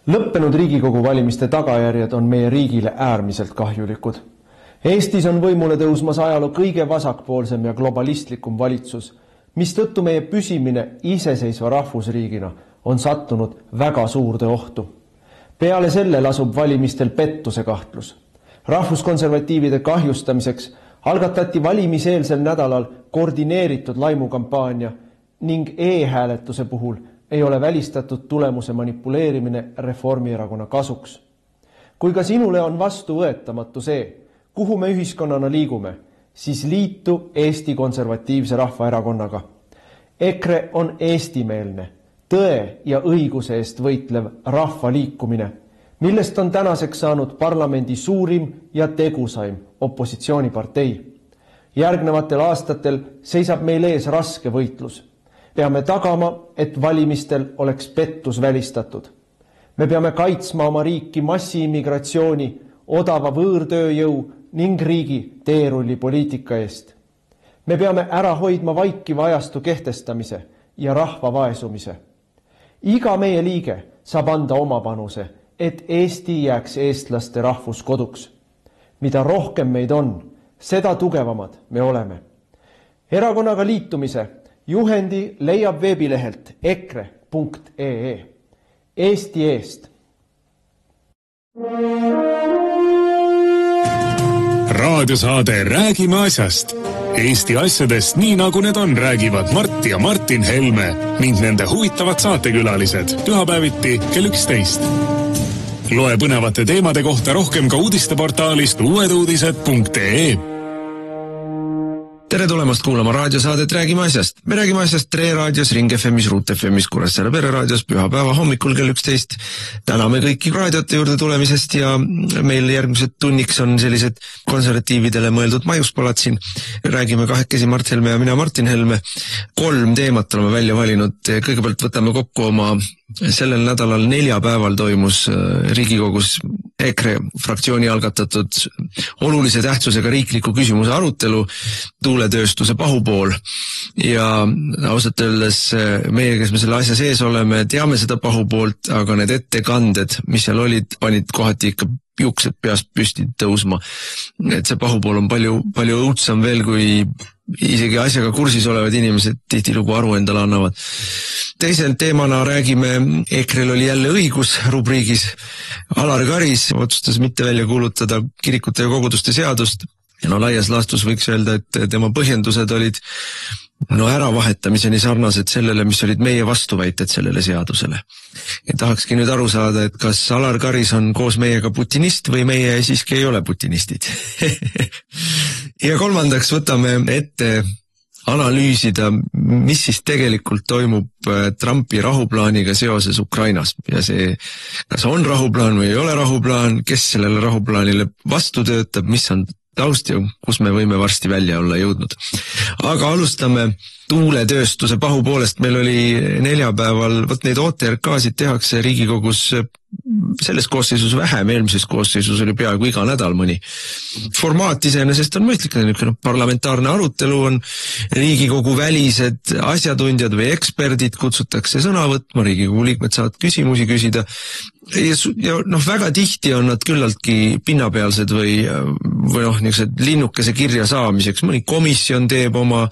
Lõppenud Riigikogu valimiste tagajärjed on meie riigile äärmiselt kahjulikud. Eestis on võimule tõusmas ajaloo kõige vasakpoolsem ja globalistlikum valitsus, mistõttu meie püsimine iseseisva rahvusriigina on sattunud väga suurde ohtu. Peale selle lasub valimistel pettuse kahtlus. Rahvuskonservatiivide kahjustamiseks algatati valimiseelsel nädalal koordineeritud laimukampaania ning e-hääletuse puhul ei ole välistatud tulemuse manipuleerimine Reformierakonna kasuks. Kui ka sinule on vastuvõetamatu see, kuhu me ühiskonnana liigume, siis liitu Eesti Konservatiivse Rahvaerakonnaga. EKRE on eestimeelne, tõe ja õiguse eest võitlev rahvaliikumine, millest on tänaseks saanud parlamendi suurim ja tegusaim opositsioonipartei. Järgnevatel aastatel seisab meil ees raske võitlus. Peame tagama, et valimistel oleks pettus välistatud. Me peame kaitsma oma riiki massiimmigratsiooni, odava võõrtööjõu ning riigi teerullipoliitika eest. Me peame ära hoidma vaikiva ajastu kehtestamise ja rahva vaesumise. Iga meie liige saab anda oma panuse, et Eesti jääks eestlaste rahvuskoduks. Mida rohkem meid on, seda tugevamad me oleme. Erakonnaga liitumise juhendi leiab veebilehelt ekre.ee. Eesti eest. Raadiosaade Räägime asjast. Eesti asjadest nii nagu need on, räägivad Mart ja Martin Helme ning nende huvitavad saatekülalised pühapäeviti kell 11. Loe põnevate teemade kohta rohkem ka uudisteportaalist uueduudised.ee. Tere tulemast kuulama raadiosaadet Räägime asjast. Me räägime asjast Tre raadios, Ring FMis, Ruut FMis, Kuressaare Pere raadios, pühapäeva hommikul kell 11. Täname kõiki raadiote juurde tulemisest ja meil järgmised tunniks on sellised konservatiividele mõeldud maiuspalad siin. Räägime kahekesi Mart Helme ja mina Martin Helme. 3 teemat oleme välja valinud. Kõigepealt võtame kokku oma sellel nädalal 4 päeval toimus Riigikogus EKRE fraktsiooni algatatud olulise tähtsusega riikliku küsimuse arutelu tuuletööstuse pahupool ja ausalt öeldes meie, kes me selle asja sees oleme, teame seda pahupoolt, aga need ettekanded, mis seal olid, panid kohati ikka juuksed peast püsti tõusma. Et see pahupool on palju õudsam veel, kui isegi asjaga kursis olevad inimesed tihtilugu aru endale annavad. Teisel teemana räägime, EKRE-l oli jälle õigus rubriigis. Alar Karis otsustas mitte välja kuulutada kirikute ja koguduste seadust. Ja laias laastus võiks öelda, et tema põhjendused olid äravahestamiseni sarnased sellele, mis olid meie vastuväited sellele seadusele. Ja tahakski nüüd aru saada, et kas Alar Karis on koos meiega putinist või meie siiski ei ole putinistid. Ja kolmandaks võtame ette analüüsida, mis siis tegelikult toimub Trumpi rahuplaaniga seoses Ukrainas. Ja see, kas on rahuplaan või ei ole rahuplaan, kes sellele rahuplaanile vastu töötab, mis on taust ja kus me võime varsti välja olla jõudnud. Aga alustame tuuletööstuse pahupoolest. Meil oli neljapäeval, neid OTRK-sid tehakse Riigikogus selles koosseisus vähem, eelmises koosseisus oli peaaegu iga nädal mõni. Formaat iseenesest on mõistlik, parlamentaarne arutelu on, Riigikogu välised asjatundjad või eksperdid kutsutakse sõna võtma, Riigikogu liikmed saavad küsimusi küsida ja väga tihti on nad küllaltki pinnapealsed või niisugused linnukese kirja saamiseks. Mõni komisjon teeb oma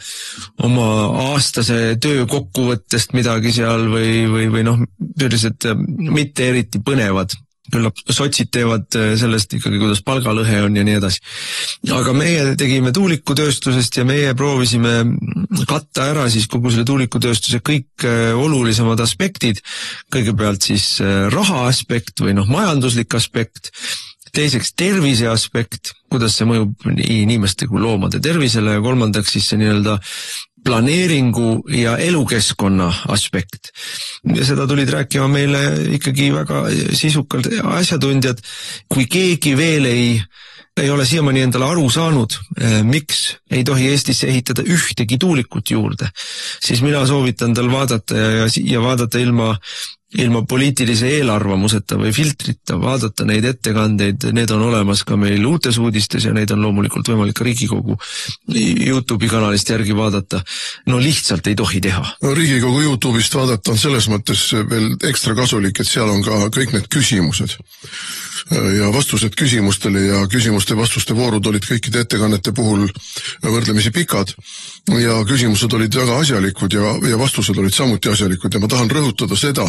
aastase töö kokkuvõttest midagi seal või sellised mitte eriti põnevad. Küllap sotsid teevad sellest ikkagi, kuidas palgalõhe on ja nii edasi. Aga meie tegime tuulikutööstusest ja meie proovisime katta ära siis kogu selle tuulikutööstuse kõik olulisemad aspektid. Kõigepealt siis raha aspekt või majanduslik aspekt. Teiseks tervise aspekt, kuidas see mõjub nii inimeste kui loomade tervisele ja kolmandaks siis see nii-öelda planeeringu ja elukeskkonna aspekt. Ja seda tulid rääkima meile ikkagi väga sisukalt asjatundjad. Kui keegi veel ei ole siiamaani endale aru saanud, miks ei tohi Eestisse ehitada ühtegi tuulikut juurde, siis mina soovitan tal vaadata ja vaadata ilma ilma poliitilise eelarvamuseta või filtrita vaadata neid ettekandeid, need on olemas ka meil Uutes uudistes ja neid on loomulikult võimalik ka Riigikogu YouTube'i kanalist järgi vaadata. No lihtsalt ei tohi teha. No, Riigikogu YouTube'ist vaadata on selles mõttes veel ekstra kasulik, et seal on ka kõik need küsimused ja vastused küsimustele ja küsimuste vastuste voorud olid kõikide ettekannete puhul võrdlemisi pikad ja küsimused olid väga asjalikud ja vastused olid samuti asjalikud ja ma tahan rõhutada seda,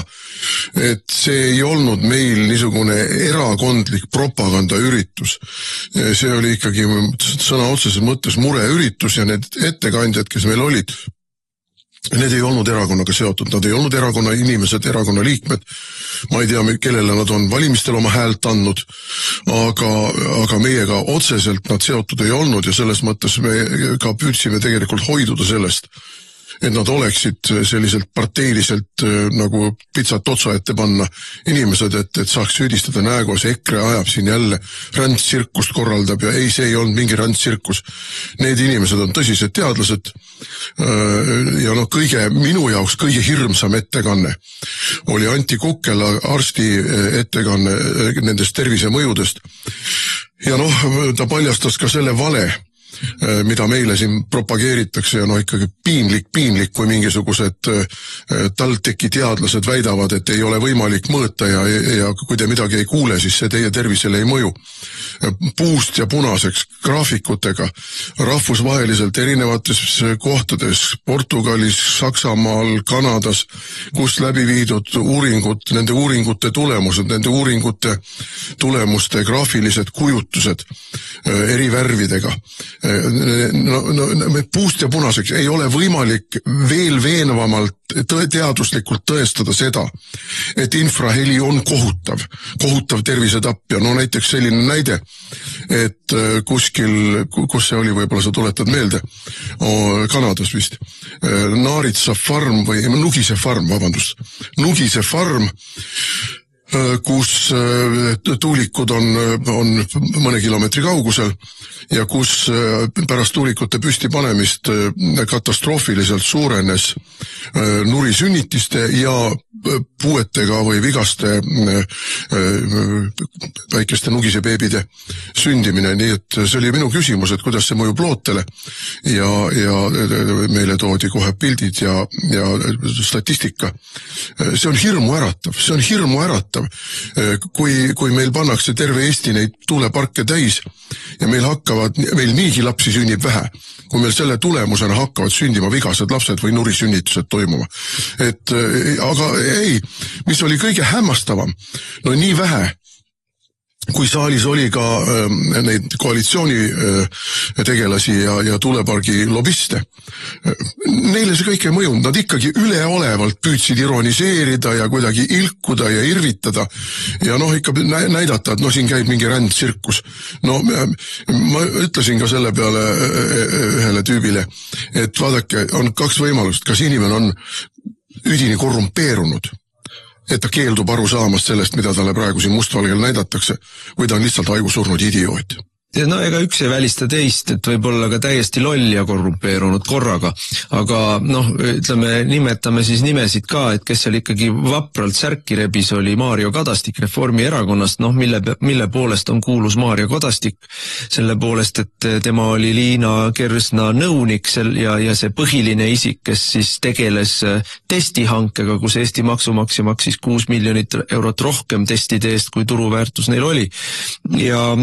et see ei olnud meil niisugune erakondlik propagandaüritus. See oli ikkagi sõna otseses mõttes mureüritus ja need ettekandjad, kes meil olid, need ei olnud erakonnaga seotud, nad ei olnud erakonna inimesed, erakonna liikmed. Ma ei tea, kellele nad on valimistel oma häält andnud, aga meiega otseselt nad seotud ei olnud ja selles mõttes me ka püüdsime tegelikult hoiduda sellest, et nad oleksid selliselt parteiliselt nagu pitsat otsa ette panna inimesed, et saaks süüdistada näegus, EKRE ajab siin jälle rändsirkust korraldab ja ei, see ei olnud mingi rändsirkus. Need inimesed on tõsised teadlased ja kõige minu jaoks kõige hirmsam ettekanne oli Anti Kukkela arsti ettekanne nendest tervisemõjudest ja ta paljastas ka selle vale, mida meile siin propageeritakse ja ikkagi piinlik, kui mingisugused TalTechi teadlased väidavad, et ei ole võimalik mõõta ja kui te midagi ei kuule, siis see teie tervisele ei mõju. Puust ja punaseks graafikutega rahvusvaheliselt erinevates kohtades, Portugalis, Saksamaal, Kanadas, kus läbi viidud uuringud, nende uuringute tulemused, nende uuringute tulemuste graafilised kujutused eri värvidega. Puust ja punaseks ei ole võimalik veel veenvamalt teaduslikult tõestada seda, et infraheli on kohutav tervisetapp ja näiteks selline näide, et kuskil, kus see oli, võib-olla sa tuletad meelde, Kanadas vist, Naaritsa farm või Nugise farm, kus tuulikud on mõne kilomeetri kaugusel ja kus pärast tuulikute püsti panemist katastroofiliselt suurenes nurisünnitiste ja puuetega või vigaste väikeste nugise beebide sündimine, nii et see oli minu küsimus, et kuidas see mõjub lootele ja meile toodi kohe pildid ja statistika. See on hirmu äratav. Kui meil pannakse terve Eesti neid tuuleparke täis ja meil niigi lapsi sünnib vähe, kui meil selle tulemusena hakkavad sündima vigased lapsed või nurisünnitused toimuma. Aga ei, mis oli kõige hämmastavam, nii vähe, kui saalis oli ka neid koalitsiooni tegelasi ja tuulepargi lobiste. Neile see kõik ei mõjunud, nad ikkagi üleolevalt püüdsid ironiseerida ja kuidagi ilkuda ja irvitada ja ikka näidata, et siin käib mingi rändsirkus. Ma ütlesin ka selle peale ühele tüübile, et vaadake, on kaks võimalust, kas inimene on üdini korrumpeerunud, et ta keeldub aru saamast sellest, mida talle praegu siin mustvalgel näidatakse, või ta on lihtsalt haigusurnud idioot. Ega üks ei välista teist, et võib olla ka täiesti loll ja korrumpeerunud korraga, aga nimetame siis nimesid ka, et kes seal ikkagi vapralt särki rebis, oli Mario Kadastik Reformierakonnast, mille poolest on kuulus Mario Kadastik, selle poolest, et tema oli Liina Kersna nõunik ja see põhiline isik, kes siis tegeles testihankega, kus Eesti maksumaksja maksis 6 miljonit eurot rohkem testide eest, kui turuväärtus neil oli. Ja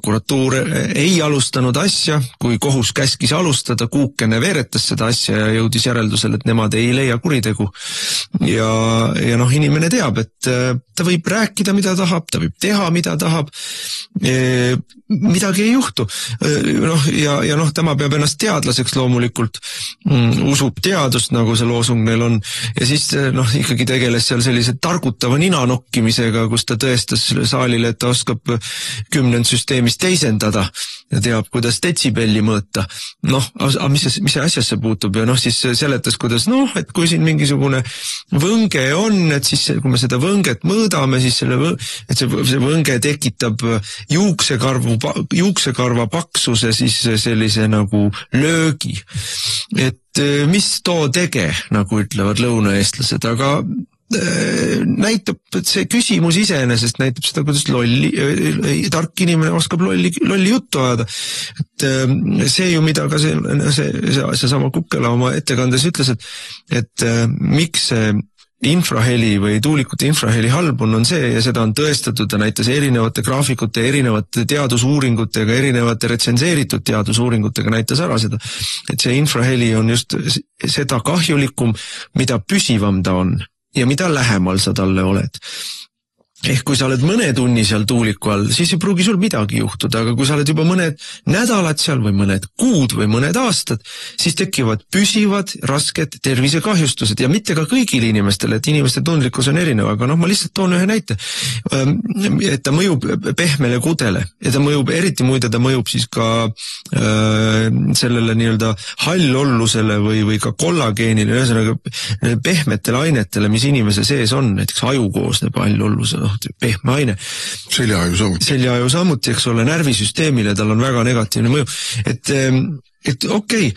prokuratuur ei alustanud asja, kui kohus käskis alustada, Kuukene veeretas seda asja ja jõudis järeldusele, et nemad ei leia kuritegu. Ja inimene teab, et ta võib rääkida, mida tahab, ta võib teha, mida tahab, midagi ei juhtu. Ja tema peab ennast teadlaseks loomulikult, usub teadust, nagu see loosung neil on, ja siis ikkagi tegeles seal sellise targutava ninanokkimisega, kus ta tõestas saalile, et ta oskab 10 süsteemist teisendada ja teab, kuidas detsibelli mõõta. Aga mis see asjasse puutub ja siis seletas, kuidas, et kui siin mingisugune võnge on, et siis kui me seda võnget mõõdame, siis see võnge tekitab juuksekarva paksuse siis sellise nagu löögi. Et mis too tege, nagu ütlevad lõunaeestlased, aga näitab, et see küsimus iseenesest näitab seda, kuidas tark inimene oskab lolli juttu ajada. Et see ju, mida ka see sama Kukkela oma ettekandes ütles, et miks see infraheli või tuulikute infraheli halb on see, ja seda on tõestatud, ta näitas erinevate graafikute, erinevate teadusuuringutega, erinevate retsenseeritud teadusuuringutega näitas ära seda, et see infraheli on just seda kahjulikum, mida püsivam ta on ja mida lähemal sa talle oled. Ehk kui sa oled mõne tunni seal tuuliku all, siis ei pruugi sul midagi juhtuda, aga kui sa oled juba mõned nädalad seal või mõned kuud või mõned aastad, siis tekivad püsivad rasked tervisekahjustused ja mitte ka kõigile inimestele, et inimeste tundlikkus on erinev, aga ma lihtsalt toon ühe näite, et ta mõjub pehmele kudele ja ta mõjub, eriti muide ta mõjub siis ka sellele nii-öelda hallollusele või ka kollageenile, ühesõnaga pehmetele ainetele, mis inimese sees on, näiteks aju koosneb hallollusele, pehme aine. Seljaaju samuti, eks ole, närvisüsteemile, tal on väga negatiivne mõju. Et okei,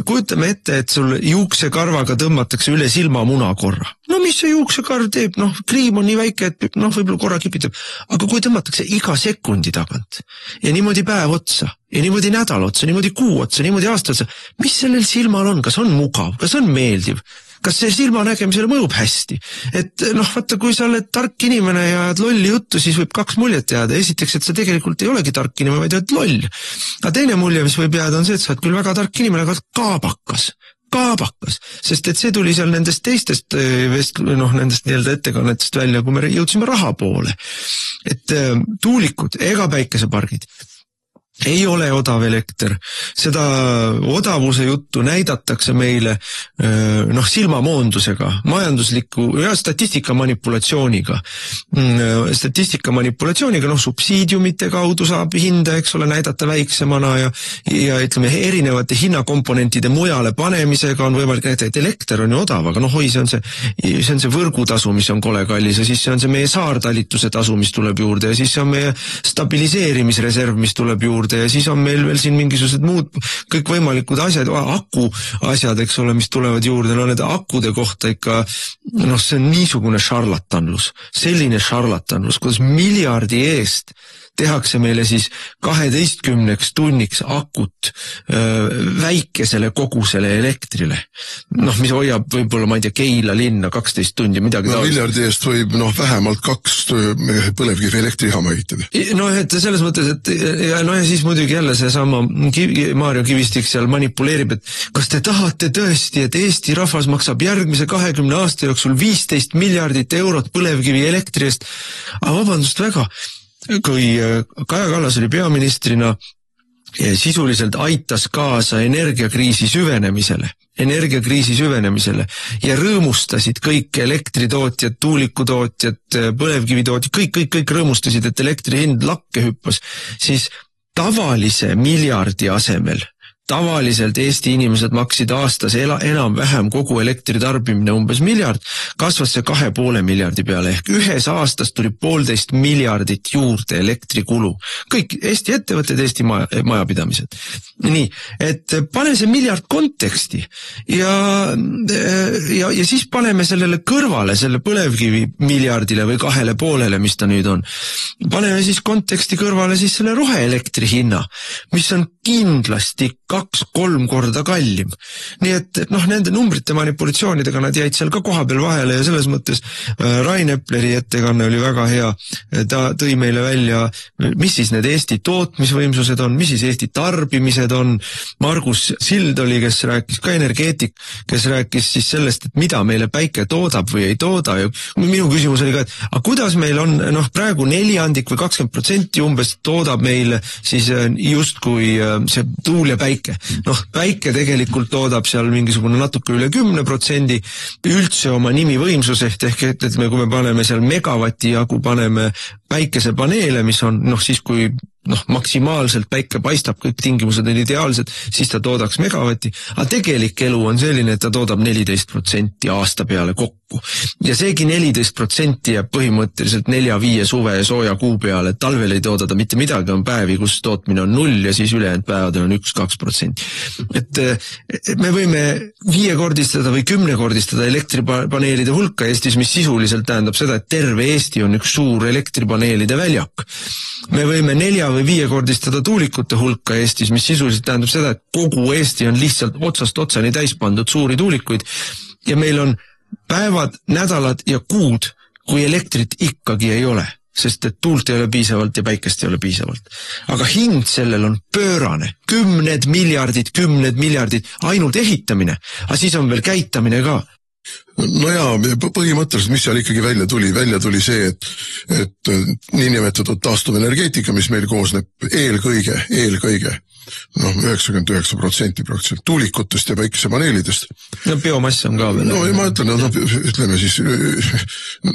kujutame ette, et sul juuksekarvaga tõmmatakse üle silmamuna korra. No mis see juuksekarv teeb? Kriim on nii väike, et võib-olla korra kipitab. Aga kui tõmmatakse iga sekundi tagant ja niimoodi päev otsa ja niimoodi nädal otsa, niimoodi kuu otsa, niimoodi aasta otsa, mis sellel silmal on? Kas on mugav? Kas on meeldiv? Kas see silma nägemisele mõjub hästi? Et vaata, kui sa oled tark inimene ja ajad lolli juttu, siis võib kaks muljet jääda. Esiteks, et sa tegelikult ei olegi tark inimene, vaid oled loll. Aga teine mulje, mis võib jääda, on see, et sa oled küll väga tark inimene, aga kaabakas. Sest et see tuli seal nendest teistest nendest nii-öelda ettekannetest välja, kui me jõudsime raha poole. Et tuulikud ega päikesepargid ei ole odav elekter. Seda odavuse juttu näidatakse meile silmamoondusega, majandusliku ja statistika manipulatsiooniga. Statistika manipulatsiooniga, subsiidiumite kaudu saab hinda, eks ole, näidata väiksemana ja ütleme, erinevate hinnakomponentide mujale panemisega on võimalik näidata, et elekter on ju odav, aga see on see võrgutasu, mis on kole kallis ja siis see on see meie saartalituse tasu, mis tuleb juurde ja siis on meie stabiliseerimisreserv, mis tuleb juurde ja siis on meil veel siin mingisugused muud kõikvõimalikud asjad, aku asjad, eks ole, mis tulevad juurde, need akude kohta ikka, see on niisugune šarlatanlus, selline šarlatanlus, kuidas miljardi eest tehakse meile siis 12 tunniks akut väikesele kogusele elektrile. Mis hoiab võib-olla, ma ei tea, Keila linna 12 tundi, midagi taolist. Miljardi eest võib vähemalt 2 põlevkivi elektrijaama ehitada. Et selles mõttes, et ja siis muidugi jälle seesama Maarjo Kivistik seal manipuleerib, et kas te tahate tõesti, et Eesti rahvas maksab järgmise 20 aasta jooksul 15 miljardit eurot põlevkivi elektri eest? Aga vabandust väga, kui Kaja Kallas oli peaministrina, sisuliselt aitas kaasa energiakriisi süvenemisele ja rõõmustasid kõik elektritootjad, tuulikutootjad, põlevkivitootjad, kõik rõõmustasid, et elektri hind lakke hüppas, siis tavalise miljardi asemel tavaliselt Eesti inimesed maksid aastas enam-vähem kogu elektritarbimine umbes miljard, kasvas see 2,5 miljardi peale ehk ühes aastas tuli 1,5 miljardit juurde elektrikulu. Kõik Eesti ettevõtted, Eesti majapidamised. Nii, et pane see miljard konteksti ja siis paneme sellele kõrvale, selle põlevkivi miljardile või 2,5, mis ta nüüd on. Paneme siis konteksti kõrvale siis selle roheelektri hinna, mis on kindlasti 2-3 korda kallim. Nii et nende numbrite manipulatsioonidega nad jäid seal ka koha peal vahele ja selles mõttes Rain Epleri ettekanne oli väga hea. Ta tõi meile välja, mis siis need Eesti tootmisvõimsused on, mis siis Eesti tarbimised on. Margus Sild oli, kes rääkis ka energeetik, kes rääkis siis sellest, et mida meile päike toodab või ei tooda. Ja minu küsimus oli ka, et kuidas meil on praegu 4% või 20% umbes toodab meil siis justkui see tuul ja päike. Päike tegelikult toodab seal mingisugune natuke üle 10% üldse oma nimivõimsus ehk et kui me paneme seal megavati jagu, paneme päikesepaneele, mis on siis kui maksimaalselt päike paistab, kõik tingimused on ideaalsed, siis ta toodaks megavatti, aga tegelik elu on selline, et ta toodab 14% aasta peale kokku. Ja seegi 14% jääb põhimõtteliselt 4-5 suve ja sooja kuu peale, et talvel ei toodada mitte midagi, on päevi, kus tootmine on 0 ja siis ülejäänud päevadel on 1-2%. Et me võime 5-kordistada või 10-kordistada elektripaneelide hulka Eestis, mis sisuliselt tähendab seda, et terve Eesti on üks suur elektripaneelide väljak. Me võime 4- või 5-kordistada tuulikute hulka Eestis, mis sisuliselt tähendab seda, et kogu Eesti on lihtsalt otsast otsani täis pandud suuri tuulikuid ja meil on päevad, nädalad ja kuud, kui elektrit ikkagi ei ole, sest et tuult ei ole piisavalt ja päikest ei ole piisavalt. Aga hind sellel on pöörane, 10 miljardid, ainult ehitamine, aga siis on veel käitamine ka. No jaa, põhimõtteliselt, mis seal ikkagi välja tuli see, et niinimetatud taastuvenergeetika, mis meil koosneb eelkõige 99% praktiliselt tuulikutest ja päikesepaneelidest. No biomass on ka veel. No ma ütlen, ütleme siis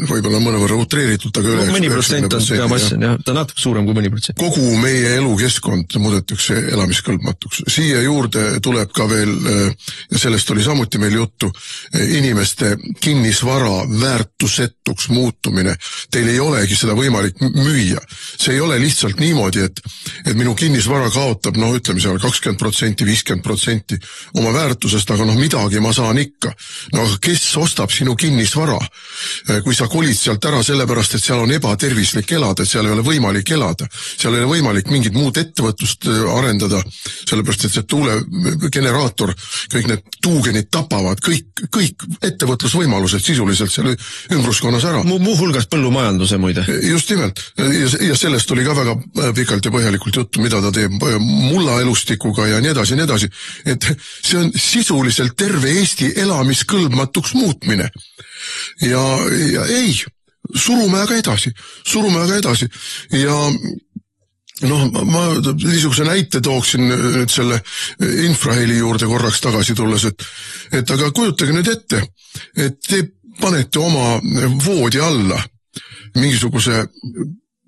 võib-olla mõnevõrra utreeritult, aga üle 90% on biomass, jah, ta natuke suurem kui 10%. Kogu meie elukeskkond muudetakse elamiskõlbmatuks. Siia juurde tuleb ka veel, ja sellest oli samuti meil juttu, inimeste kinnisvara väärtusetuks muutumine. Teil ei olegi seda võimalik müüa. See ei ole lihtsalt niimoodi, et minu kinnisvara kaotab, ütleme seal 20%, 50% oma väärtusest, aga midagi ma saan ikka. Aga kes ostab sinu kinnisvara, kui sa kolid sealt ära sellepärast, et seal on ebatervislik elada, et seal ei ole võimalik elada, seal ei ole võimalik mingit muud ettevõtlust arendada, sellepärast, et see tuulegeneraator, kõik need tuugenid tapavad, kõik ettevõtlusvõimalused sisuliselt selle ümbruskkonnas ära. Muu hulgas põllumajanduse muide. Just nimelt. Ja sellest oli ka väga pikalt ja põhjalikult juttu, mida ta teeb mullaelustikuga ja nii edasi, et see on sisuliselt terve Eesti elamiskõlbmatuks muutmine. Ja ei, surume aga edasi. Ja ma niisuguse näite tooksin nüüd selle infraheli juurde korraks tagasi tulles, et aga kujutage nüüd ette, et te panete oma voodi alla mingisuguse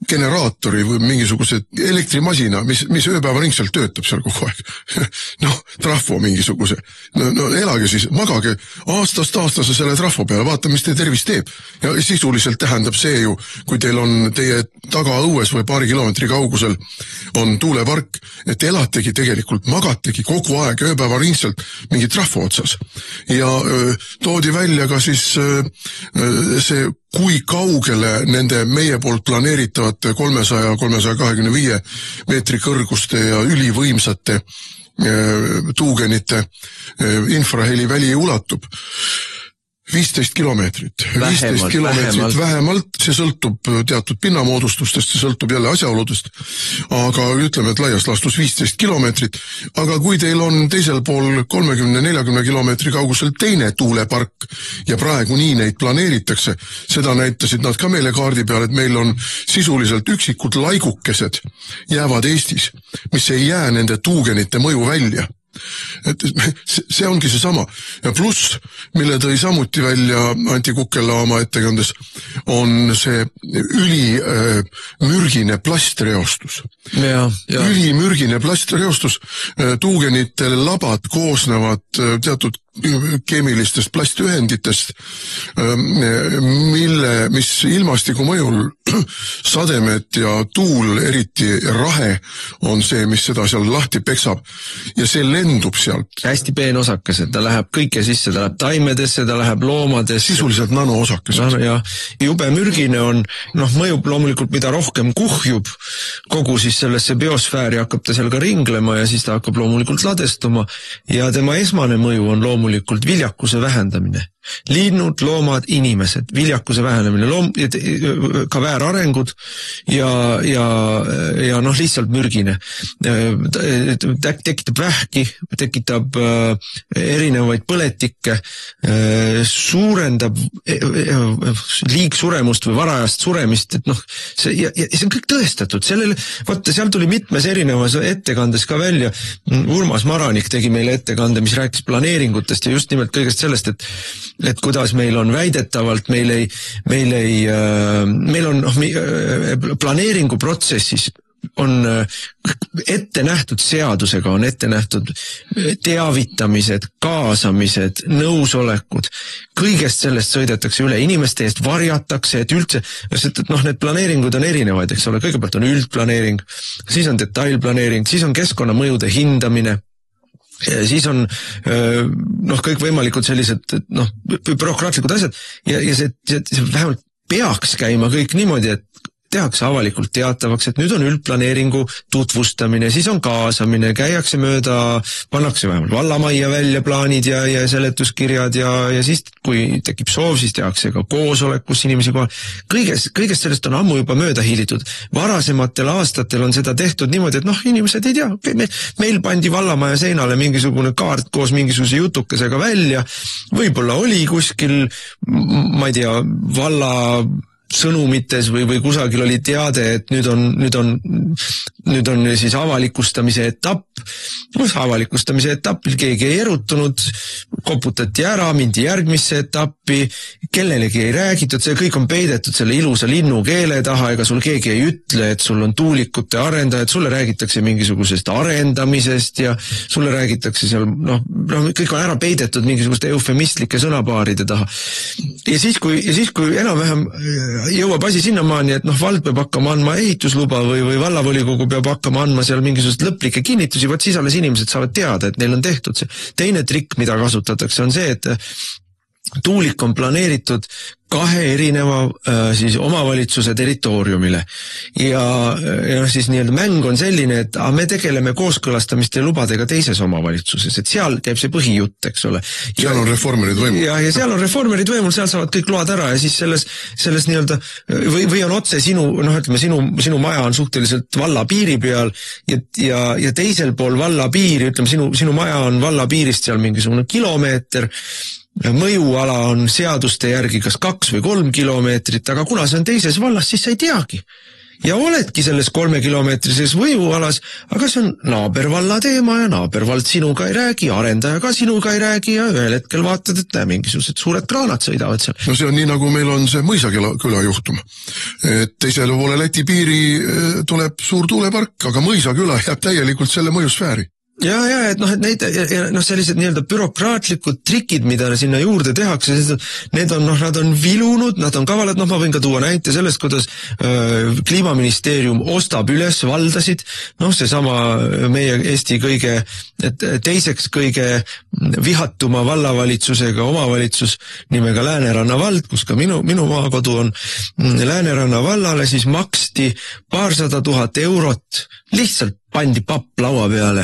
generaatori või mingisuguse elektrimasina, mis ööpäevaringselt töötab seal kogu aeg. Trafo mingisuguse. Elage siis, magage aastast aastase selle trafo peale, vaata, mis teie tervis teeb. Ja sisuliselt tähendab see ju, kui teil on teie tagaõues või paari kilomeetri kaugusel on tuulepark, et elategi tegelikult, magategi kogu aeg ööpäevaringselt mingi trafo otsas. Ja toodi välja ka siis see, kui kaugele nende meie poolt planeeritavate 300-325 meetri kõrguste ja ülivõimsate tuugenite infraheli väli ulatub. 15 kilomeetrit. 15 kilomeetrit vähemalt, see sõltub teatud pinnamoodustustest, see sõltub jälle asjaoludest, aga ütleme, et laias laastus 15 kilomeetrit, aga kui teil on teisel pool 30-40 kilomeetri kaugusel teine tuulepark ja praegu nii neid planeeritakse, seda näitasid nad ka meile kaardi peal, et meil on sisuliselt üksikud laigukesed jäävad Eestis, mis ei jää nende tuugenite mõju välja. Et see ongi see sama. Ja pluss, mille tõi samuti välja Anti Kukkela oma ettekandes, on see ülimürgine plastreostus. Ülimürgine plastreostus. Tuugenite labad koosnevad teatud keemilistest plastühenditest, mis ilmastiku mõjul sademed ja tuul, eriti rahe, on see, mis seda seal lahti peksab ja see lendub sealt. Hästi peen osakesed, ta läheb kõike sisse, ta läheb taimedesse, ta läheb loomadesse. Sisuliselt nanoosakesed. Ja jube mürgine on, mõjub loomulikult, mida rohkem kuhjub kogu siis sellesse biosfääri, hakkab ta seal ka ringlema ja siis ta hakkab loomulikult ladestuma ja tema esmane mõju on loomulikult viljakuse vähendamine. Linnud, loomad, inimesed, viljakuse vähenemine, ka väärarengud ja lihtsalt mürgine. Tekitab vähki, tekitab erinevaid põletikke, suurendab liigsuremust või varajast suremist, et see on kõik tõestatud. Seal tuli mitmes erinevas ettekandes ka välja. Urmas Maranik tegi meile ettekande, mis rääkis planeeringutest ja just nimelt kõigest sellest, et kuidas meil on väidetavalt, meil on planeeringuprotsessis on ette nähtud seadusega, on ette nähtud teavitamised, kaasamised, nõusolekud. Kõigest sellest sõidetakse üle, inimeste eest varjatakse, et üldse, sest et need planeeringud on erinevaid, eks ole, kõigepealt on üldplaneering, siis on detailplaneering, siis on keskkonnamõjude hindamine, siis on kõikvõimalikud sellised bürokraatlikud asjad ja see vähemalt peaks käima kõik niimoodi, et tehakse avalikult teatavaks, et nüüd on üldplaneeringu tutvustamine, siis on kaasamine, käiakse mööda, pannakse vähemalt vallamajja välja plaanid ja seletuskirjad ja siis, kui tekib soov, siis tehakse ka koosolek, kus inimesi kohal. Kõigest sellest on ammu juba mööda hiilitud. Varasematel aastatel on seda tehtud niimoodi, et inimesed ei tea, meil pandi vallamaja seinale mingisugune kaart koos mingisuguse jutukesega välja, võib-olla oli kuskil, ma ei tea, valla sõnumites või kusagil oli teade, et nüüd on siis avalikustamise etapp. Avalikustamise etapil keegi ei erutunud, koputati ära, mindi järgmisse etappi, kellelegi ei räägitud, see kõik on peidetud selle ilusa linnu keele taha, ega sul keegi ei ütle, et sul on tuulikute arendajad, sulle räägitakse mingisugusest arendamisest ja sulle räägitakse seal, kõik on ära peidetud mingisuguste eufemistlike sõnapaaride taha. Ja siis kui enam-vähem jõuab asi sinnamaani, et vald peab hakkama andma ehitusluba või vallavolikogu peab hakkama andma seal mingisugust lõplikke kinnitusi, võt siis alles inimesed saavad teada, et neil on tehtud see. Teine trikk, mida kasutatakse, on see, et tuulik on planeeritud 2 erineva siis omavalitsuse territooriumile ja siis nii-öelda mäng on selline, et me tegeleme kooskõlastamiste lubadega teises omavalitsuses, et seal käib see põhijutt, eks ole. Seal on reformerid võimul. Ja seal on reformerid võimul, seal saavad kõik load ära ja siis selles nii-öelda või on otse sinu maja on suhteliselt valla piiri peal ja teisel pool valla piiri, sinu maja on valla piirist seal mingisugune kilomeeter, mõjuala on seaduste järgi kas 2 või 3 kilomeetrit, aga kuna see on teises vallas, siis sa ei teagi. Ja oledki selles 3-kilomeetrises mõjualas, aga see on naabervalla teema ja naabervald sinuga ei räägi, arendaja ka sinuga ei räägi ja ühel hetkel vaatad, et mingisugused suured kraanad sõidavad seal. No see on nii, nagu meil on see Mõisaküla juhtum. Et teisele poole Läti piiri tuleb suur tuulepark, aga Mõisaküla jääb täielikult selle mõjusfääri. Ja, et sellised nii-öelda bürokraatlikud trikid, mida sinna juurde tehakse, nad on vilunud, nad on kavalad, ma võin ka tuua näite sellest, kuidas kliimaministeerium ostab üles valdasid, seesama meie Eesti teiseks kõige vihatuma vallavalitsusega omavalitsus nimega Lääneranna vald, kus ka minu maakodu on, Lääneranna vallale siis maksti 200 000 eurot, lihtsalt pandi papp laua peale,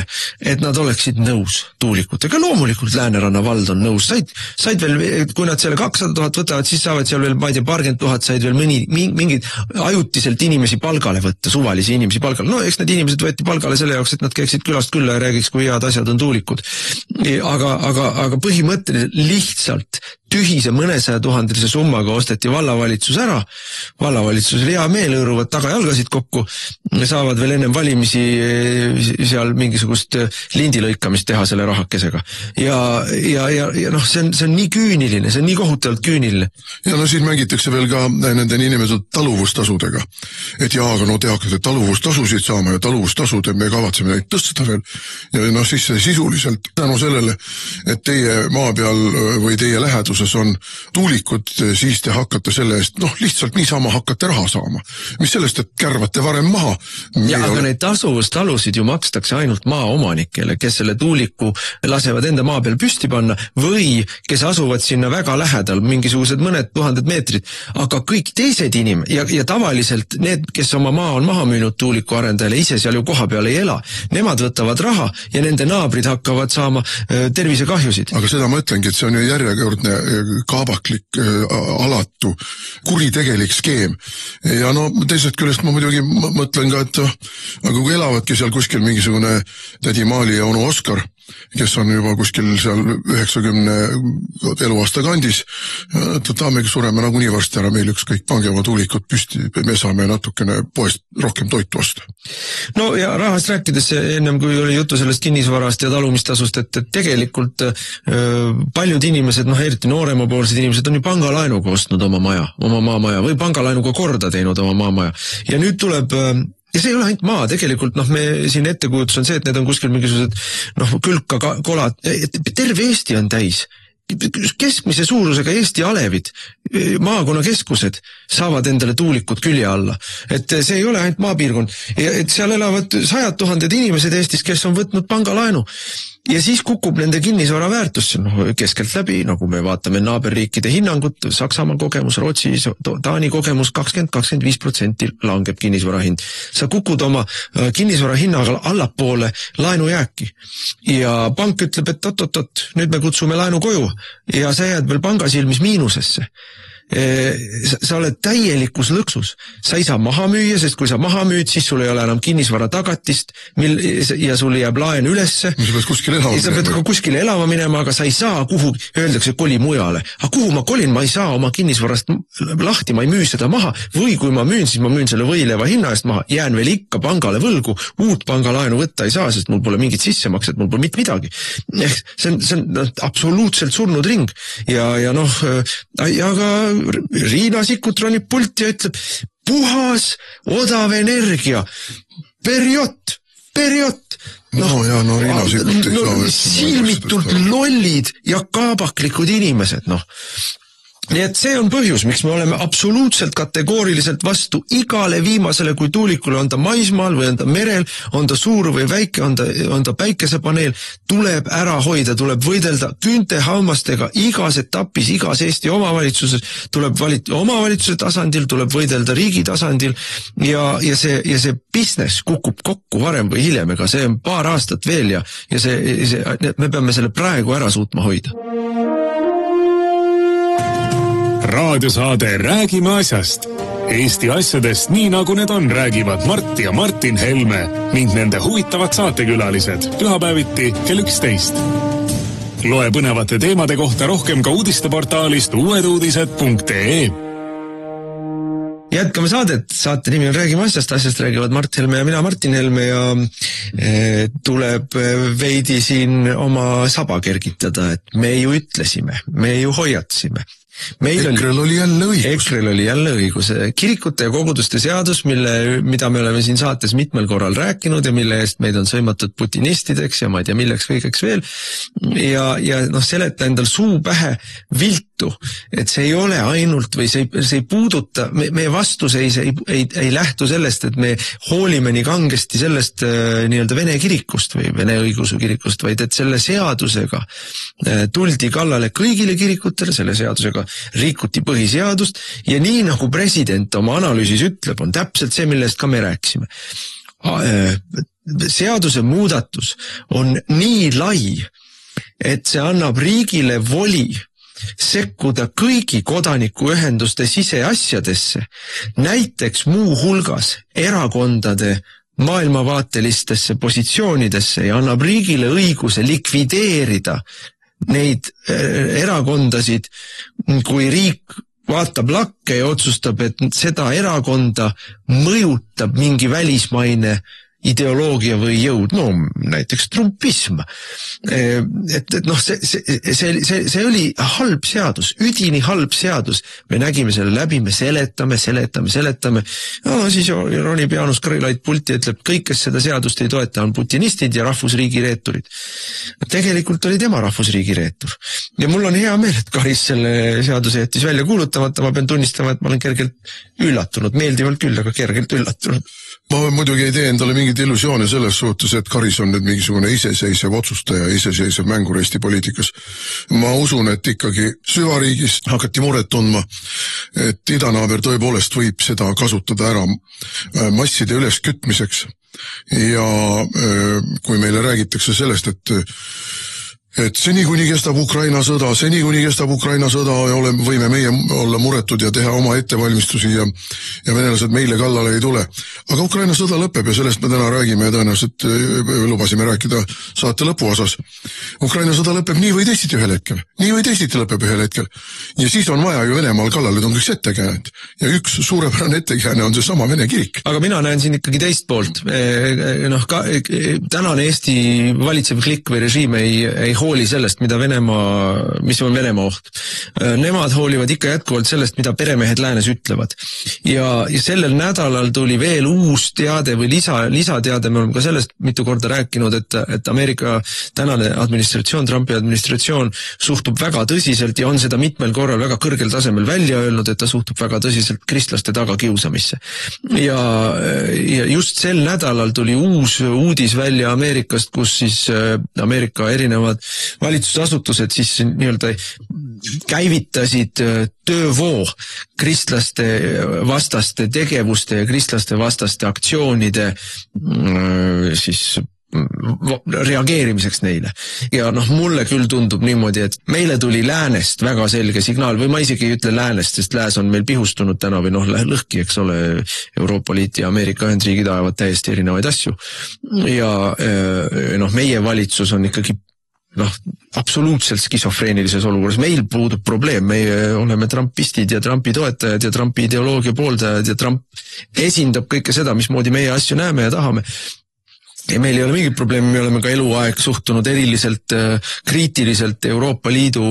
et nad oleksid nõus tuulikutega. Loomulikult Lääneranna vald on nõus. Said veel, kui nad selle 200 000 võtavad, siis saavad seal veel, ma ei tea, 20 000 said veel mingid ajutiselt inimesi palgale võtta, suvalisi inimesi palgale. Eks need inimesed võeti palgale selle jaoks, et nad käiksid külast külla ja räägiks, kui head asjad on tuulikud. Aga põhimõtteliselt lihtsalt tühise mõnesaja tuhandelise summaga osteti vallavalitsus ära. Vallavalitsusel hea meel hõõruvad tagajalgasid kokku, saavad veel ennem valimisi seal mingisugust lindilõikamist teha selle rahakesega. Ja see on nii küüniline, see on nii kohutavalt küüniline. Ja siis mängitakse veel ka nende niinimetatud taluvustasudega. Et aga tehakse taluvustasusid saama ja taluvustasud, et me kavatseme neid tõsta veel. Ja siis sisuliselt tänu sellele, et teie maa peal või teie läheduses on tuulikud, siis te hakkate selle eest, lihtsalt niisama hakkate raha saama. Mis sellest, et kärvate varem maha? Aga neid talusid ju makstakse ainult maaomanikele, kes selle tuuliku lasevad enda maa peal püsti panna või kes asuvad sinna väga lähedal, mingisugused mõned tuhanded meetrid, aga kõik teised ja tavaliselt need, kes oma maa on maha müünud tuuliku arendajale, ise seal ju koha peal ei ela, nemad võtavad raha ja nende naabrid hakkavad saama tervisekahjusid. Aga seda ma ütlengi, et see on ju järjekordne kaabaklik, alatu, kuritegelik skeem. Ja teisest küljest ma muidugi mõtlen ka, et aga kui elavadki seal kuskil mingisugune tädi Maali ja onu Oskar, kes on juba kuskil seal 90 eluaasta kandis, tahamegi sureme nagunii varsti ära, meil ükskõik pange oma tuulikud püsti, me saame natukene poest rohkem toitu osta. Ja rahast rääkides ennem, kui oli jutu sellest kinnisvarast ja talumistasust, et tegelikult paljud inimesed, eriti nooremapoolsed inimesed on ju pangalaenuga ostnud oma maamaja või pangalaenuga korda teinud oma maamaja. Ja nüüd tuleb ja see ei ole ainult maa, tegelikult me siin ettekujutus on see, et need on kuskil mingisugused külka kolad, terve Eesti on täis. Keskmise suurusega Eesti alevid, maakonnakeskused saavad endale tuulikud külje alla. Et see ei ole ainult maapiirkond. Et seal elavad 100 000 inimesed Eestis, kes on võtnud pangalaenu. Ja siis kukub nende kinnisvara väärtus keskelt läbi, nagu me vaatame naaberriikide hinnangut, Saksamaa kogemus, Rootsi, Taani kogemus 20-25% langeb kinnisvara hind. Sa kukud oma kinnisvara hinnaga allapoole laenujääki ja pank ütleb, et oot, nüüd me kutsume laenu koju ja sa jääd veel panga silmis miinusesse. Sa oled täielikus lõksus. Sa ei saa maha müüa, sest kui sa maha müüd, siis sul ei ole enam kinnisvara tagatist ja sul jääb laen ülesse. Sa pead kuskile elama minema. Sa pead kuskile elama minema, aga sa ei saa kuhu, öeldakse koli mujale. Aga kuhu ma kolin, ma ei saa oma kinnisvarast lahti, ma ei müü seda maha. Või kui ma müün, siis ma müün selle võileva hinna eest maha. Jään veel ikka pangale võlgu. Uut pangalaenu võtta ei saa, sest mul pole mingit sissemakset, mul pole mitte midagi. See on absoluutselt surnud ring. Aga Riina Sikkut ronib pulti ja ütleb, puhas, odav energia, perjott. Riina Sikkut ei saa. Silmitult lollid ja kaabaklikud inimesed, Nii et see on põhjus, miks me oleme absoluutselt kategooriliselt vastu igale viimasele kui tuulikule, on ta maismaal või on ta merel, on ta suur või väike, on ta päikesepaneel, tuleb ära hoida, tuleb võidelda küüntehammastega igas etapis, igas Eesti omavalitsuses, tuleb omavalitsuse tasandil, tuleb võidelda riigi tasandil ja see business kukub kokku varem või hiljem, ega see on paar aastat veel ja me peame selle praegu ära suutma hoida. Raadiosaade Räägime asjast. Eesti asjadest nii nagu need on, räägivad Mart ja Martin Helme ning nende huvitavad saatekülalised pühapäeviti kell 11. Loe põnevate teemade kohta rohkem ka uudisteportaalist uueduudised.ee. Jätkame saadet, saate nimi on Räägime asjast räägivad Mart Helme ja mina Martin Helme ja tuleb veidi siin oma saba kergitada, et me ju ütlesime, me ju hoiatsime. Ekrel oli jälle õigus. Kirikute ja koguduste seadus, mida me oleme siin saates mitmel korral rääkinud ja mille eest meid on sõimatud putinistideks ja ma ei tea milleks kõigeks veel ja seleta endal suu pähe viltu, et see ei ole ainult või see ei puuduta, meie vastuseis ei lähtu sellest, et me hoolime nii kangesti sellest nii-öelda Vene kirikust või Vene õigeusu kirikust, vaid et selle seadusega tuldi kallale kõigile kirikutele, selle seadusega rikuti põhiseadust ja nii nagu president oma analüüsis ütleb, on täpselt see, millest ka me rääkisime. Seaduse muudatus on nii lai, et see annab riigile voli sekkuda kõigi kodanikuühenduste siseasjadesse, näiteks muu hulgas erakondade maailmavaatelistesse positsioonidesse ja annab riigile õiguse likvideerida neid erakondasid, kui riik vaatab lakke ja otsustab, et seda erakonda mõjutab mingi välismaine ideoloogia või jõud, näiteks trumpism. See oli halb seadus, üdini halb seadus. Me nägime selle läbi, me seletame. Siis ronib Jaanus Karilaid pulti ja ütleb, kõik, kes seda seadust ei toeta, on putinistid ja rahvusriigi reeturid. Tegelikult oli tema rahvusriigi reetur. Ja mul on hea meel, et Karis selle seaduse jättis välja kuulutamata, ma pean tunnistama, et ma olen kergelt üllatunud, meeldivalt küll, aga kergelt üllatunud. Ma muidugi ei tee endale mingit illusioone selles suhtes, et Karis on nüüd mingisugune iseseisev otsustaja, iseseisev mängur Eesti poliitikas. Ma usun, et ikkagi süvariigis hakati muret tundma, et idanaaber tõepoolest võib seda kasutada ära masside üleskütmiseks. Ja kui meile räägitakse sellest, et seni kuni kestab Ukraina sõda ja võime meie olla muretud ja teha oma ettevalmistusi ja venelased meile kallale ei tule. Aga Ukraina sõda lõpeb ja sellest me täna räägime ja tõenäoliselt lubasime rääkida saate lõpuosas. Ukraina sõda lõpeb nii või teisiti ühel hetkel. Ja siis on vaja ju Venemaal kallale tungeks ettekäänet. Ja üks suurepärane ettekääne on see sama Vene kirik. Aga mina näen siin ikkagi teist poolt. Tänane Eesti valitsev klikk või režiim ei hooli sellest, mis on Venemaa oht. Nemad hoolivad ikka jätkuvalt sellest, mida peremehed läänes ütlevad. Ja sellel nädalal tuli veel uus teade või lisateade, me oleme ka sellest mitu korda rääkinud, et Ameerika tänane administratsioon, Trumpi administratsioon suhtub väga tõsiselt ja on seda mitmel korral väga kõrgel tasemel välja öelnud, et ta suhtub väga tõsiselt kristlaste tagakiusamisse. Ja just sel nädalal tuli uus uudis välja Ameerikast, kus siis Ameerika erinevad valitsusasutused siis nii-öelda käivitasid töövoo kristlaste vastaste tegevuste ja kristlaste vastaste aktsioonide siis reageerimiseks neile. Ja mulle küll tundub niimoodi, et meile tuli läänest väga selge signaal, või ma isegi ei ütle läänest, sest lääs on meil pihustunud täna või lõhki, eks ole, Euroopa Liit ja Ameerika Ühendriigid ajavad täiesti erinevaid asju. Ja meie valitsus on ikkagi absoluutselt skisofreenilises olukorras. Meil puudub probleem, meie oleme trumpistid ja Trumpi toetajad ja Trumpi ideoloogia pooldajad ja Trump esindab kõike seda, mismoodi meie asju näeme ja tahame. Ja meil ei ole mingit probleemi, me oleme ka eluaeg suhtunud eriliselt kriitiliselt Euroopa Liidu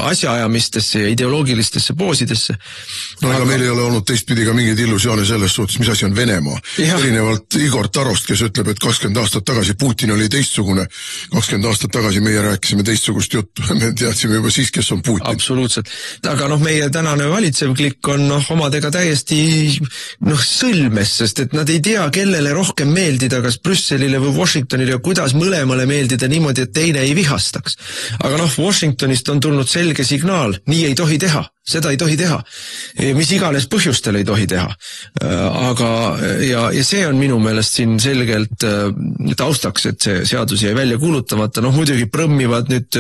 asjaajamistesse ja ideoloogilistesse poosidesse. No aga meil ei ole olnud teistpidi ka mingeid illusioone selles suhtes, mis asi on Venemaa. Erinevalt Igor Tarost, kes ütleb, et 20 aastat tagasi Putin oli teistsugune, 20 aastat tagasi meie rääkisime teistsugust juttu, me teadsime juba siis, kes on Putin. Absoluutselt. Aga meie tänane valitsev klikk on omadega täiesti sõlmes, sest et nad ei tea, kellele rohkem meeldida, kas Brüsselile või Washingtonile ja kuidas mõlemale meeldida niimoodi, et teine ei vihastaks. Aga Washingtonist on tulnud selge signaal, nii ei tohi teha, seda ei tohi teha. Mis iganes põhjustel ei tohi teha. Aga, ja see on minu meelest siin selgelt taustaks, et see seadus jäi välja kuulutamata. Muidugi prõmmivad nüüd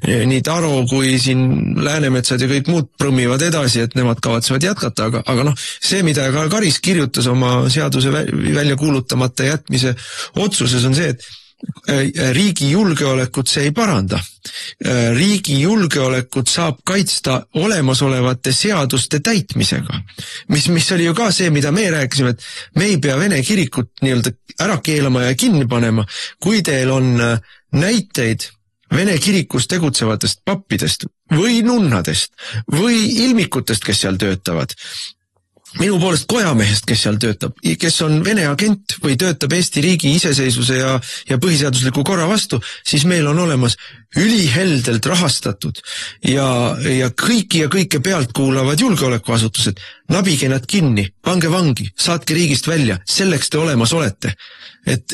nii Taro kui siin Läänemetsad ja kõik muud prõmmivad edasi, et nemad kavatsevad jätkata, aga see, mida ka Karis kirjutas oma seaduse välja kuulutamata jätmise otsuses on see, et riigi julgeolekut see ei paranda. Riigi julgeolekut saab kaitsta olemasolevate seaduste täitmisega. Mis oli ju ka see, mida me rääkisime, et me ei pea Vene kirikut nii-öelda ära keelama ja kinni panema, kui teil on näiteid Vene kirikus tegutsevatest pappidest või nunnadest või ilmikutest, kes seal töötavad. Minu poolest kojamehest, kes seal töötab, kes on Vene agent või töötab Eesti riigi iseseisvuse ja põhiseadusliku korra vastu, siis meil on olemas üliheldelt rahastatud ja kõike pealt kuulavad julgeolekuasutused. Nabige nad kinni, pange vangi, saatke riigist välja, selleks te olemas olete. Et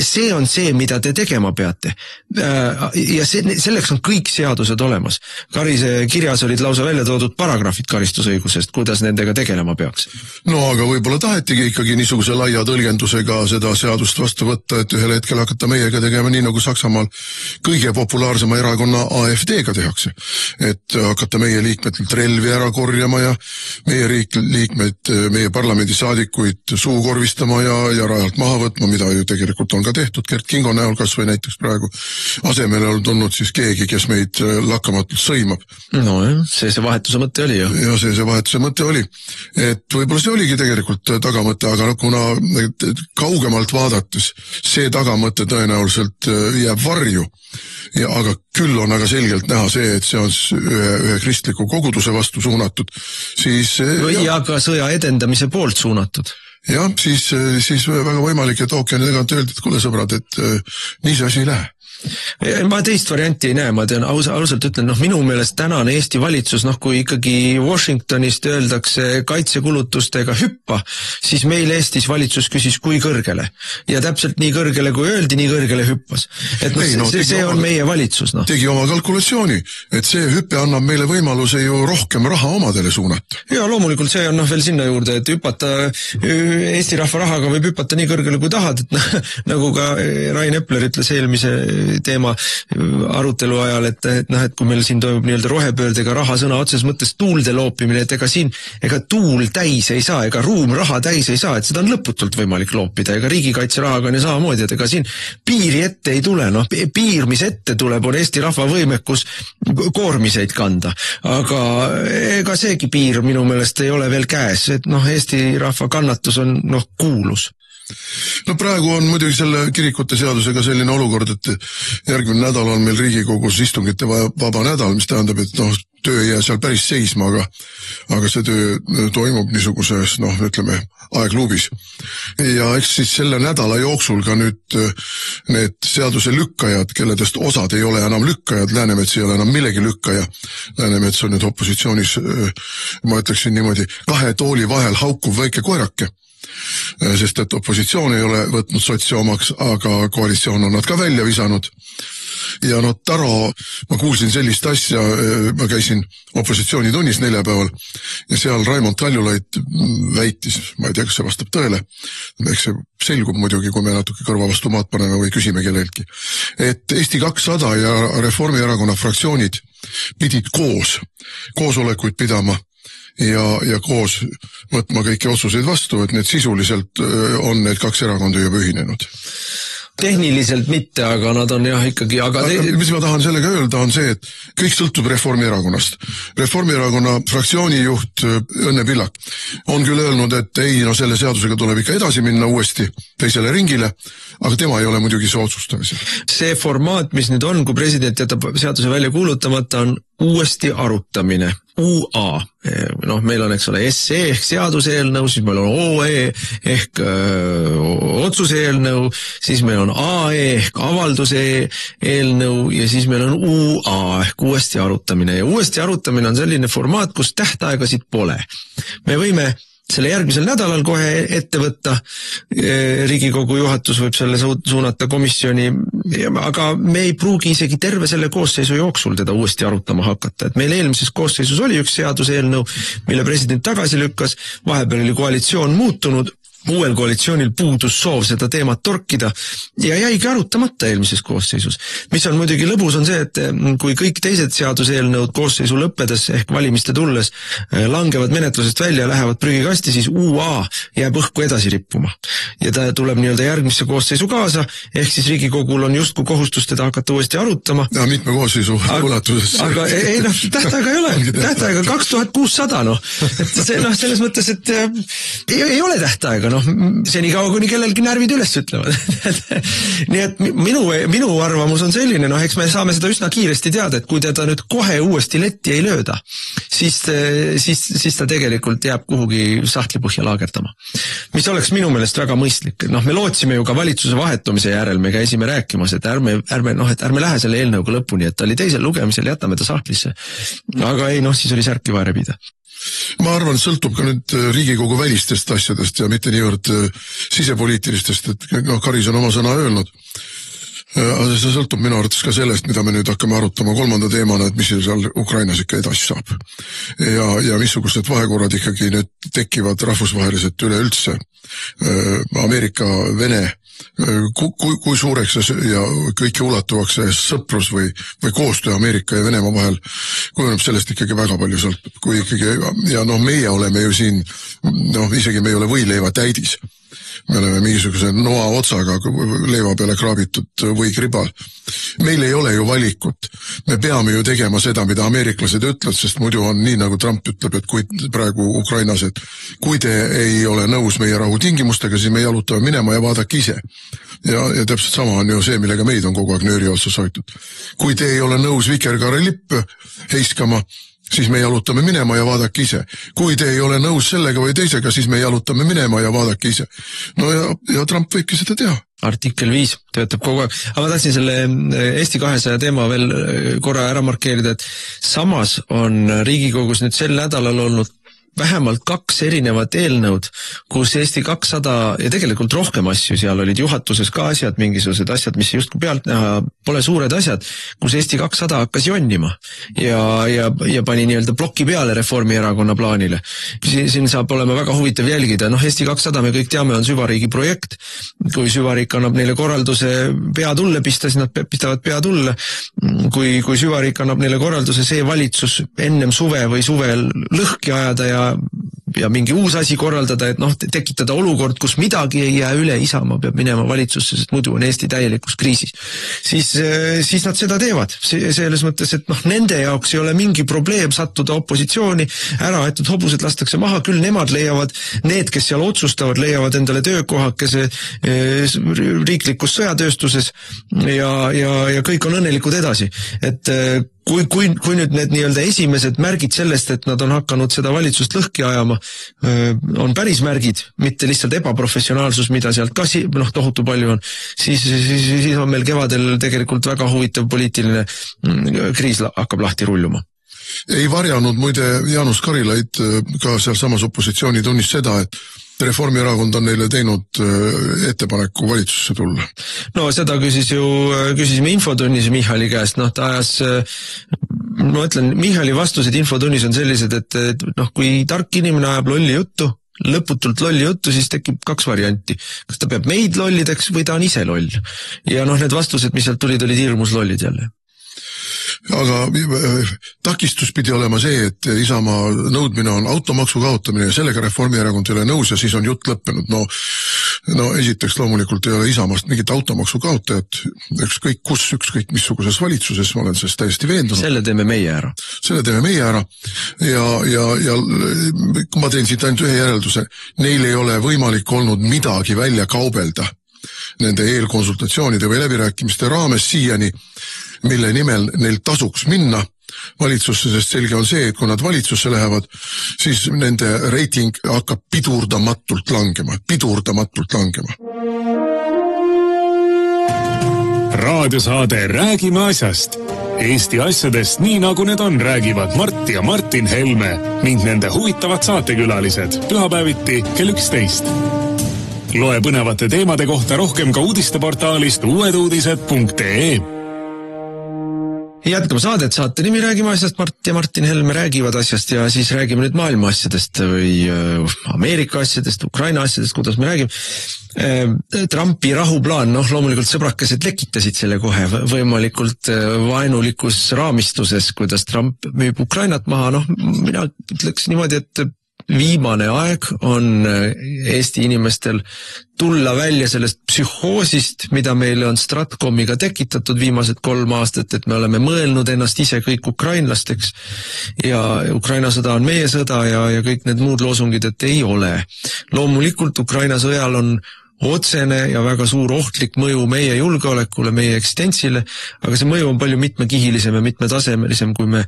see on see, mida te tegema peate. Ja selleks on kõik seadused olemas. Karise kirjas olid lausa välja toodud paragrahvid karistusõigusest, kuidas nendega tegelema peaks. No aga võib-olla tahetigi ikkagi niisuguse laia tõlgendusega seda seadust vastu võtta, et ühel hetkel hakata meiega tegema nii, nagu Saksamaal kõige populaarsema erakonna AFD-ga tehakse. Et hakata meie liikmetelt relvi ära korjama ja meie liikmed, meie parlamendisaadikuid suukorvistama ja rajalt maha võtma, mida ju tegelikult on ka tehtud Gert Kingo näol kas või näiteks praegu. Asemele on tulnud siis keegi, kes meid lakkamatult sõimab. No see vahetuse mõte oli ju. Ja see vahetuse mõte oli. Et võib-olla see oligi tegelikult tagamõte, aga kuna kaugemalt vaadates see tagamõte tõenäoliselt jääb varju, aga küll on aga selgelt näha see, et see on ühe kristliku koguduse vastu suunatud, siis... Ja ka sõja edendamise poolt suunatud. Jah, siis väga võimalik, et ookeani tagant öeldi, et kuule sõbrad, et nii see asi ei lähe. Ma teist varianti ei näe, ma tean, ausalt ütlen, minu meelest tänane Eesti valitsus, kui ikkagi Washingtonist öeldakse kaitsekulutustega hüppa, siis meil Eestis valitsus küsis kui kõrgele. Ja täpselt nii kõrgele, kui öeldi, nii kõrgele hüppas. Et see on meie valitsus. Tegi oma kalkulatsiooni, et see hüppe annab meile võimaluse ju rohkem raha omadele suunata. Ja loomulikult see on veel sinna juurde, et hüpata Eesti rahva rahaga võib hüpata nii kõrgele kui tahad, et nagu ka Rain Epler ütles eelmise teema arutelu ajal, et kui meil siin toimub nii-öelda rohepöördega raha sõna otses mõttes tuulde loopimine, et ega tuul täis ei saa, ega ruum raha täis ei saa, et seda on lõputult võimalik loopida, ega riigikaitse rahaga on ja samamoodi, et ega siin piiri ette ei tule, piir, mis ette tuleb, on Eesti rahva võimekus koormiseid kanda, aga ega seegi piir minu meelest ei ole veel käes, et Eesti rahva kannatus on kuulus. No praegu on muidugi selle kirikute seadusega selline olukord, et järgmine nädal on meil Riigikogus istungite vaba nädal, mis tähendab, et töö ei jää seal päris seisma, aga see töö toimub niisuguses, ütleme, aegluubis. Ja eks siis selle nädala jooksul ka nüüd need seaduse lükkajad, kelledest osad ei ole enam lükkajad, Läänemets ei ole enam millegi lükkaja. Läänemets on nüüd opositsioonis, ma ütleksin niimoodi, kahe tooli vahel haukuv väike koerake. Sest et opositsioon ei ole võtnud sotsi omaks, aga koalitsioon on nad ka välja visanud. Ja Taro, ma kuulsin sellist asja, ma käisin opositsioonitunnis neljapäeval ja seal Raimond Kaljulaid väitis, ma ei tea, kas see vastab tõele, eks see selgub muidugi, kui me natuke kõrva vastu maad paneme või küsime kellelgi, et Eesti 200 ja Reformierakonna fraktsioonid pidid koosolekuid pidama ja koos võtma kõiki otsuseid vastu, et need sisuliselt on need kaks erakonda juba ühinenud. Tehniliselt mitte, aga nad on jah ikkagi... Mis ma tahan sellega öelda on see, et kõik sõltub Reformierakonnast. Reformierakonna fraktsiooni juht Õnne Pillak on küll öelnud, et ei, selle seadusega tuleb ikka edasi minna uuesti teisele ringile, aga tema ei ole muidugi see otsustamise. See formaat, mis nüüd on, kui president jätab seaduse välja kuulutamata, on uuesti arutamine. UA. Meil on, eks ole, SE ehk seaduseelnõu, siis meil on OE ehk otsuse eelnõu, siis meil on AE ehk avalduse eelnõu ja siis meil on UA ehk uuesti arutamine. Ja uuesti arutamine on selline formaat, kus tähtaegasid pole. Me võime selle järgmisel nädalal kohe ette võtta, Riigikogu juhatus võib selle suunata komisjoni, aga me ei pruugi isegi terve selle koosseisu jooksul teda uuesti arutama hakata. Et meil eelmises koosseisus oli üks seaduseelnõu, mille president tagasi lükkas, vahepeal oli koalitsioon muutunud, uuel koalitsioonil puudus soov seda teemat torkida ja jäigi arutamata eelmises koosseisus. Mis on muidugi lõbus on see, et kui kõik teised seaduseelnõud koosseisu lõppedes ehk valimiste tulles langevad menetlusest välja ja lähevad prügikasti, siis UA jääb õhku edasi rippuma. Ja ta tuleb nii-öelda järgmisse koosseisu kaasa, ehk siis Riigikogul on justkui kohustus teda hakata uuesti arutama. Ja mitme koosseisu ulatuses. Aga ei, tähtaega ei ole. Tähtaega 2600, Et see, selles mõttes, et ei ole tähtaega, see nii kaua, kuni kellelgi närvid üles ütlevad. Nii et minu arvamus on selline, eks me saame seda üsna kiiresti teada, et kui teda nüüd kohe uuesti letti ei lööda, siis ta tegelikult jääb kuhugi sahtlipõhja laagerdama. Mis oleks minu meelest väga mõistlik. Me lootsime ju ka valitsuse vahetumise järel, me käisime rääkimas, et ärme lähe selle eelnõuga lõpuni, et ta oli teisel lugemisel, jätame ta sahtlisse. Aga ei, siis oli särki vaja rebida. Ma arvan, sõltub ka nüüd Riigikogu välistest asjadest ja mitte niivõrd sisepoliitilistest, et Karis on oma sõna öelnud. Aga see sõltub minu arvates ka sellest, mida me nüüd hakkame arutama kolmanda teemana, et mis seal Ukrainas ikka edasi saab. Ja missugused vahekorrad ikkagi nüüd tekivad rahvusvaheliselt üleüldse. Ameerika, Vene, kui suureks ja kõiki ulatuvaks see sõprus või koostöö Ameerika ja Venemaa vahel kujuneb sellest ikkagi väga palju sõltub. Kui ikkagi, ja meie oleme ju siin, isegi me ei ole võileiva täidis. Me oleme mingisuguse noa otsaga leiva peale kraabitud või kribal. Meil ei ole ju valikut. Me peame ju tegema seda, mida ameeriklased ütlevad, sest muidu on nii, nagu Trump ütleb, et kui praegu Ukrainas, et kui te ei ole nõus meie rahutingimustega, siis me jalutame minema ja vaadake ise. Ja täpselt sama on ju see, millega meid on kogu aeg nööri otsas hoitud. Kui te ei ole nõus vikerkaare lippe heiskama, siis me jalutame minema ja vaadake ise. Kui te ei ole nõus sellega või teisega, siis me jalutame minema ja vaadake ise. Ja Trump võibki seda teha. Artikkel 5 töötab kogu aeg. Aga ma tahtsin selle Eesti 200 teema veel korra ära markeerida, et samas on Riigikogus nüüd sel nädalal olnud vähemalt 2 erinevat eelnõud, kus Eesti 200 ja tegelikult rohkem asju, seal olid juhatuses ka asjad, mingisugused asjad, mis justkui pealt näha pole suured asjad, kus Eesti 200 hakkas jonnima ja pani nii-öelda ploki peale Reformierakonna plaanile. Siin saab olema väga huvitav jälgida. Eesti 200 me kõik teame on süvariigi projekt. Kui süvariik annab neile korralduse pea tulle pista, siis nad pistavad pea tulle. Kui süvariik annab neile korralduse see valitsus ennem suve või suvel lõhki ajada ja ja mingi uus asi korraldada, et tekitada olukord, kus midagi ei jää üle, Isamaa peab minema valitsusse, sest muidu on Eesti täielikus kriisis. Siis nad seda teevad. Selles mõttes, et nende jaoks ei ole mingi probleem sattuda opositsiooni, ära aetud hobused lastakse maha, küll nemad leiavad, need, kes seal otsustavad, leiavad endale töökohakese riiklikus sõjatööstuses ja kõik on õnnelikud edasi. Et kui nüüd need nii-öelda esimesed märgid sellest, et nad on hakanud seda valitsust lõhki ajama, on päris märgid, mitte lihtsalt ebaprofessionaalsus, mida sealt ka tohutu palju on, siis on meil kevadel tegelikult väga huvitav poliitiline kriis hakkab lahti rulluma. Ei varjanud muide Jaanus Karilaid ka seal samas opositsiooni tunnis seda, et Reformierakond on neile teinud ettepaneku valitsusse tulla. No seda küsisime infotunnis Michali käest, ta ajas, ma ütlen, Michali vastused infotunnis on sellised, et kui tark inimene ajab lolli juttu, lõputult lolli juttu, siis tekib 2 varianti. Kas ta peab meid lollideks või ta on ise loll? Ja need vastused, mis sealt tulid hirmus lollid jälle. Aga takistus pidi olema see, et Isamaa nõudmine on automaksu kaotamine ja sellega Reformierakond ei ole nõus ja siis on jutt lõppenud. No esiteks loomulikult ei ole Isamaast mingit automaksu kaotajat, ükskõik missuguses valitsuses, ma olen sellest täiesti veendunud. Selle teeme meie ära. Ja ma teen siit ainult ühe järelduse, neil ei ole võimalik olnud midagi välja kaubelda nende eelkonsultatsioonide või läbirääkimiste raames siiani, mille nimel neil tasuks minna valitsusse, sest selge on see, et kui nad valitsusse lähevad, siis nende reiting hakkab pidurdamatult langema. Raadiosaade Räägime asjast. Eesti asjadest nii nagu need on, räägivad Mart ja Martin Helme ning nende huvitavad saatekülalised pühapäeviti kell 11. Loe põnevate teemade kohta rohkem ka uudisteportaalist uueduudised.ee. Jätkame saadet, saate nimi Räägime asjast, Mart ja Martin Helme räägivad asjast ja siis räägime nüüd maailma asjadest või Ameerika asjadest, Ukraina asjadest, kuidas me räägime. Trumpi rahuplaan, loomulikult sõbrakesed lekitasid selle kohe võimalikult vaenulikus raamistuses, kuidas Trump müüb Ukrainat maha, mina ütleks niimoodi, et viimane aeg on Eesti inimestel tulla välja sellest psühhoosist, mida meile on Stratcomiga tekitatud viimased 3 aastat, et me oleme mõelnud ennast ise kõik ukrainlasteks ja Ukraina sõda on meie sõda ja kõik need muud loosungid, et ei ole. Loomulikult Ukraina sõjal on otsene ja väga suur ohtlik mõju meie julgeolekule, meie eksistentsile, aga see mõju on palju mitmekihilisem ja mitmetasemelisem, kui me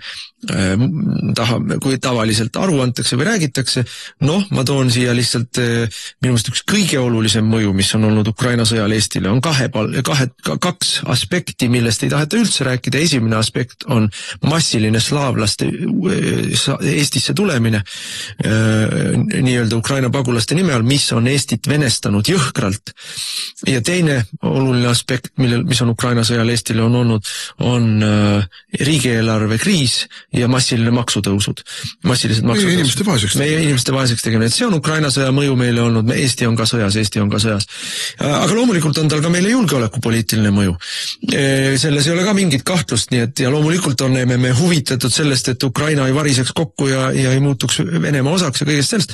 tahame, kui tavaliselt aru antakse või räägitakse. Ma toon siia lihtsalt minu meelest üks kõige olulisem mõju, mis on olnud Ukraina sõjal Eestile, on 2 aspekti, millest ei taheta üldse rääkida. Esimene aspekt on massiline slaavlaste Eestisse tulemine nii-öelda Ukraina pagulaste nime all, mis on Eestit venestanud jõhkralt. Ja teine oluline aspekt, mis on Ukraina sõjal Eestile on olnud, on riigieelarve kriis ja massiline maksutõusud. Meie inimeste vaeseks tegemine. See on Ukraina sõja mõju meile olnud, Eesti on ka sõjas. Aga loomulikult on tal ka meile julgeolekupoliitiline mõju. Selles ei ole ka mingit kahtlust, nii et ja loomulikult oleme me huvitatud sellest, et Ukraina ei variseks kokku ja ei muutuks Venemaa osaks ja kõigest sellest.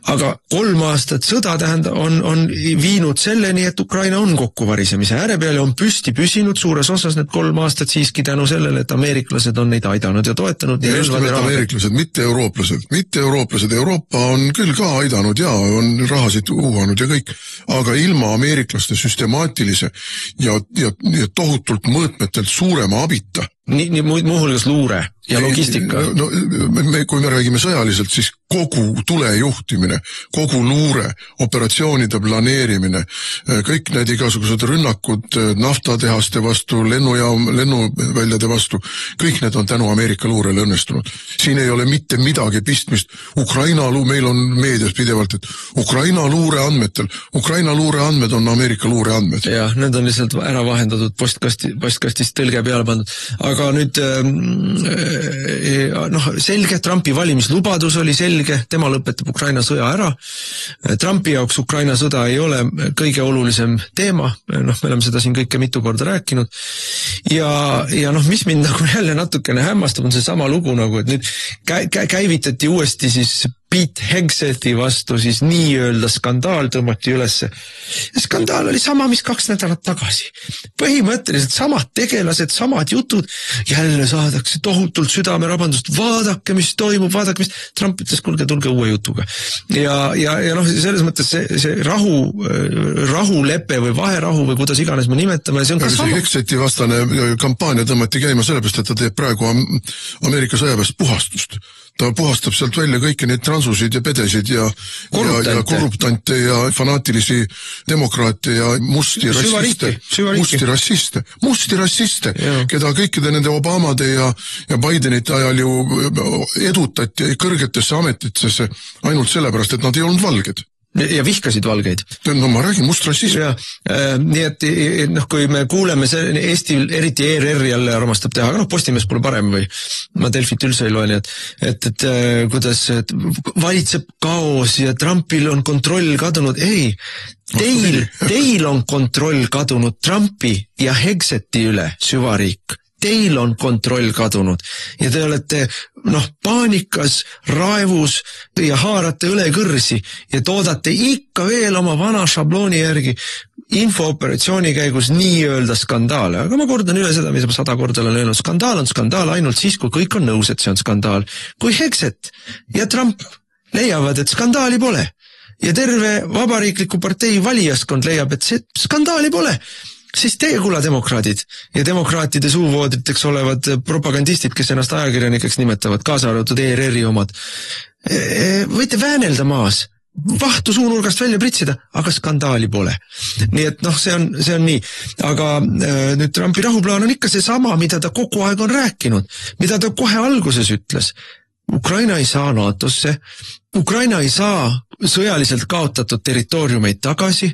Aga 3 aastat sõda on viinud selleni, et Ukraina on kokkuvarisemise ääre peal ja on püsinud suures osas need 3 aastat siiski tänu sellele, et ameeriklased on neid aidanud ja toetanud. Ja just nimelt ameeriklased, mitte eurooplased. Euroopa on küll ka aidanud ja on rahasid uhanud ja kõik, aga ilma ameeriklaste süstemaatilise ja tohutult mõõtmetelt suurema abita. Nii muuhulgas luure ja logistika. Kui me räägime sõjaliselt, siis kogu tulejuhtimine, kogu luure, operatsioonide planeerimine, kõik need igasugused rünnakud naftatehaste vastu, lennuväljade vastu, kõik need on tänu Ameerika luurele õnnestunud. Siin ei ole mitte midagi pistmist. Meil on meedias pidevalt, et Ukraina luureandmed on Ameerika luureandmed. Jah, need on lihtsalt ära vahendatud postkastist tõlge peale pandud. Aga nüüd selge, Trumpi valimislubadus oli selge, tema lõpetab Ukraina sõja ära. Trumpi jaoks Ukraina sõda ei ole kõige olulisem teema, me oleme seda siin kõike mitu korda rääkinud. Ja mis mind nagu jälle natukene hämmastab, on see sama lugu nagu, et nüüd käivitati uuesti siis Pete Hegseti vastu siis nii-öelda skandaal tõmmati ülesse. Skandaal oli sama, mis 2 nädalat tagasi. Põhimõtteliselt samad tegelased, samad jutud, jälle saadakse tohutult südamerabandust, vaadake, mis toimub, vaadake, mis Trump ütles, kulge, tulge uue jutuga. Ja noh, selles mõttes see rahulepe või vaherahu või kuidas iganes me nimetame, see on ka sama. Hegseti vastane kampaania tõmmati käima sellepärast, et ta teeb praegu Ameerika sõjaväest puhastust. Ta puhastab sealt välja kõiki neid transusid ja pedesid ja korruptante ja fanaatilisi demokraate ja musti rassiste, keda kõikide nende Obamade ja Bidenite ajal ju edutati kõrgetesse ametitesse ainult sellepärast, et nad ei olnud valged. Ja vihkasid valgeid. No ma räägin mustrassism. Nii et noh, kui me kuuleme Eesti, eriti ERR jälle armastab teha, aga noh, Postimees pole parem või ma Delfit üldse ei loe, et kuidas valitseb kaos ja Trumpil on kontroll kadunud. Ei, teil on kontroll kadunud Trumpi ja Hegseti üle, süvariik. Teil on kontroll kadunud ja te olete paanikas, raevus ja haarate õlekõrsi ja toodate ikka veel oma vana šablooni järgi infooperatsiooni käigus nii-öelda skandaale. Aga ma kordan üle seda, mis ma 100 korda olen öelnud. Skandaal on skandaal ainult siis, kui kõik on nõus, et see on skandaal. Kui Hegset ja Trump leiavad, et skandaali pole ja terve vabariikliku partei valijaskond leiab, et see skandaali pole, siis teie kuula demokraadid ja demokraatide suuvoodriteks olevad propagandistid, kes ennast ajakirjanikeks nimetavad, kaasa arvatud ERR-i omad. Võite väänelda maas, vahtu suunurgast välja pritsida, aga skandaali pole. Nii et see on nii. Aga nüüd Trumpi rahuplaan on ikka see sama, mida ta kogu aeg on rääkinud, mida ta kohe alguses ütles. Ukraina ei saa NATO-sse, Ukraina ei saa sõjaliselt kaotatud territooriumeid tagasi.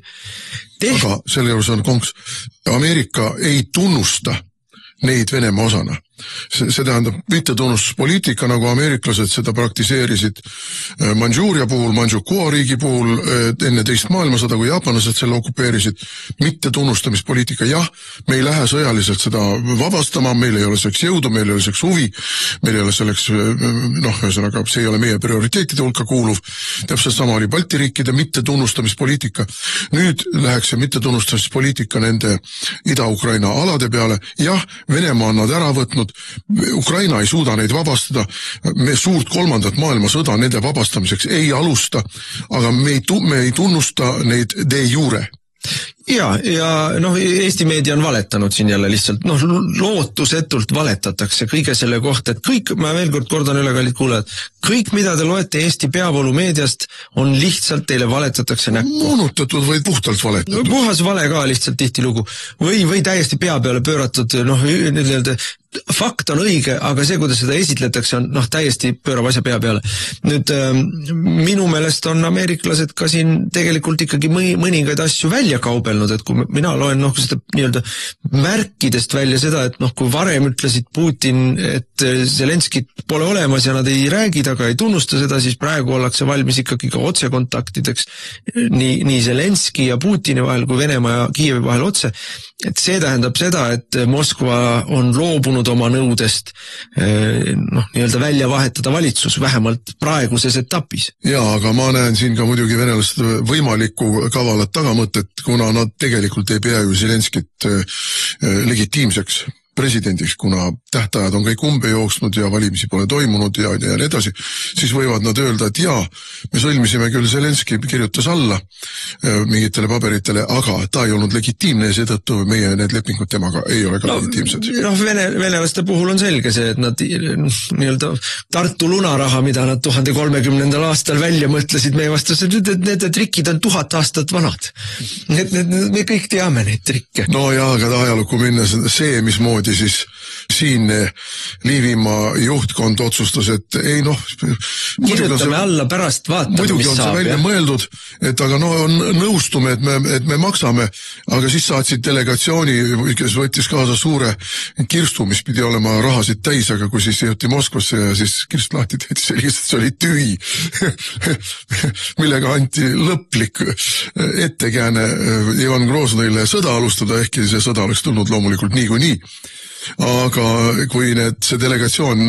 Aga selle juures on konks. Ameerika ei tunnusta neid Venemaa osana. See tähendab mittetunnustuspoliitika, nagu ameeriklased seda praktiseerisid Mandžuuria puhul, Mandžukua riigi puhul, enne teist maailmasõda, kui jaapanlased selle okupeerisid, mittetunnustamispoliitika. Jah, me ei lähe sõjaliselt seda vabastama, meil ei ole selleks jõudu, meil ei ole selleks huvi, meil ei ole selleks, ühesõnaga, see ei ole meie prioriteetide hulka kuuluv. Täpselt sama oli Balti riikide mittetunnustamispoliitika. Nüüd läheks see mittetunnustamispoliitika nende Ida-Ukraina alade peale. Jah, Venemaa on nad ära võtnud, Ukraina ei suuda neid vabastada, me suurt 3. maailmasõda nende vabastamiseks ei alusta, aga me ei tunnusta neid de jure. Ja Eesti meedia on valetanud siin jälle lihtsalt, lootusetult valetatakse kõige selle kohta, et kõik, ma veel kord kordan üle, kallid kuulajad, kõik, mida te loete Eesti peavoolumeediast, on lihtsalt teile valetatakse näkku. Moonutatud või puhtalt valetatud? Puhas vale ka lihtsalt tihtilugu. Või täiesti pea peale pööratud, fakt on õige, aga see, kuidas seda esitletakse, on täiesti pöörab asja pea peale. Nüüd, minu meelest on ameeriklased ka siin tegelikult ikkagi mõningaid asju välja kaubelnud, et kui mina loen seda nii-öelda märkidest välja seda, et kui varem ütlesid Putin, et Zelenskit pole olemas ja nad ei räägi taga, ei tunnusta seda, siis praegu ollakse valmis ikkagi ka otsekontaktideks nii Zelenski ja Putini vahel kui Venemaa ja Kiievi vahel otse. Et see tähendab seda, et Moskva on loobunud oma nõudest nii-öelda välja vahetada valitsus, vähemalt praeguses etapis. Jaa, aga ma näen siin ka muidugi venelaste võimalikku kavalat tagamõtet, kuna nad tegelikult ei pea ju Zelenskit legitiimseks presidendiks, kuna tähtajad on kõik umbe jooksnud ja valimisi pole toimunud ja nii edasi, siis võivad nad öelda, et jaa, me sõlmisime küll, Zelenski kirjutas alla mingitele paberitele, aga ta ei olnud legitiimne ja seetõttu meie need lepingud temaga ei ole ka legitiimsed. Venelaste puhul on selge see, et nad nii-öelda Tartu lunaraha, mida nad 1030. aastal välja mõtlesid meie vastased, need trikid on 1000 aastat vanad. Me kõik teame neid trikke. No jaa, aga ajalukku minnes see, mismoodi siis siin Liivimaa juhtkond otsustas, et ei kirjutame alla pärast, vaatame, muidugi mis on saab. See välja mõeldud, et aga nõustume, et me maksame, aga siis saatsid delegatsiooni, kes võttis kaasa suure kirstu, mis pidi olema rahasid täis, aga kui siis jõuti Moskvasse ja siis kirst lahti tehti sellised, see oli tühi, millega anti lõplik ettekääne Ivan Groznõile sõda alustada, ehkki see sõda oleks tulnud loomulikult niikuinii. aga kui see delegatsioon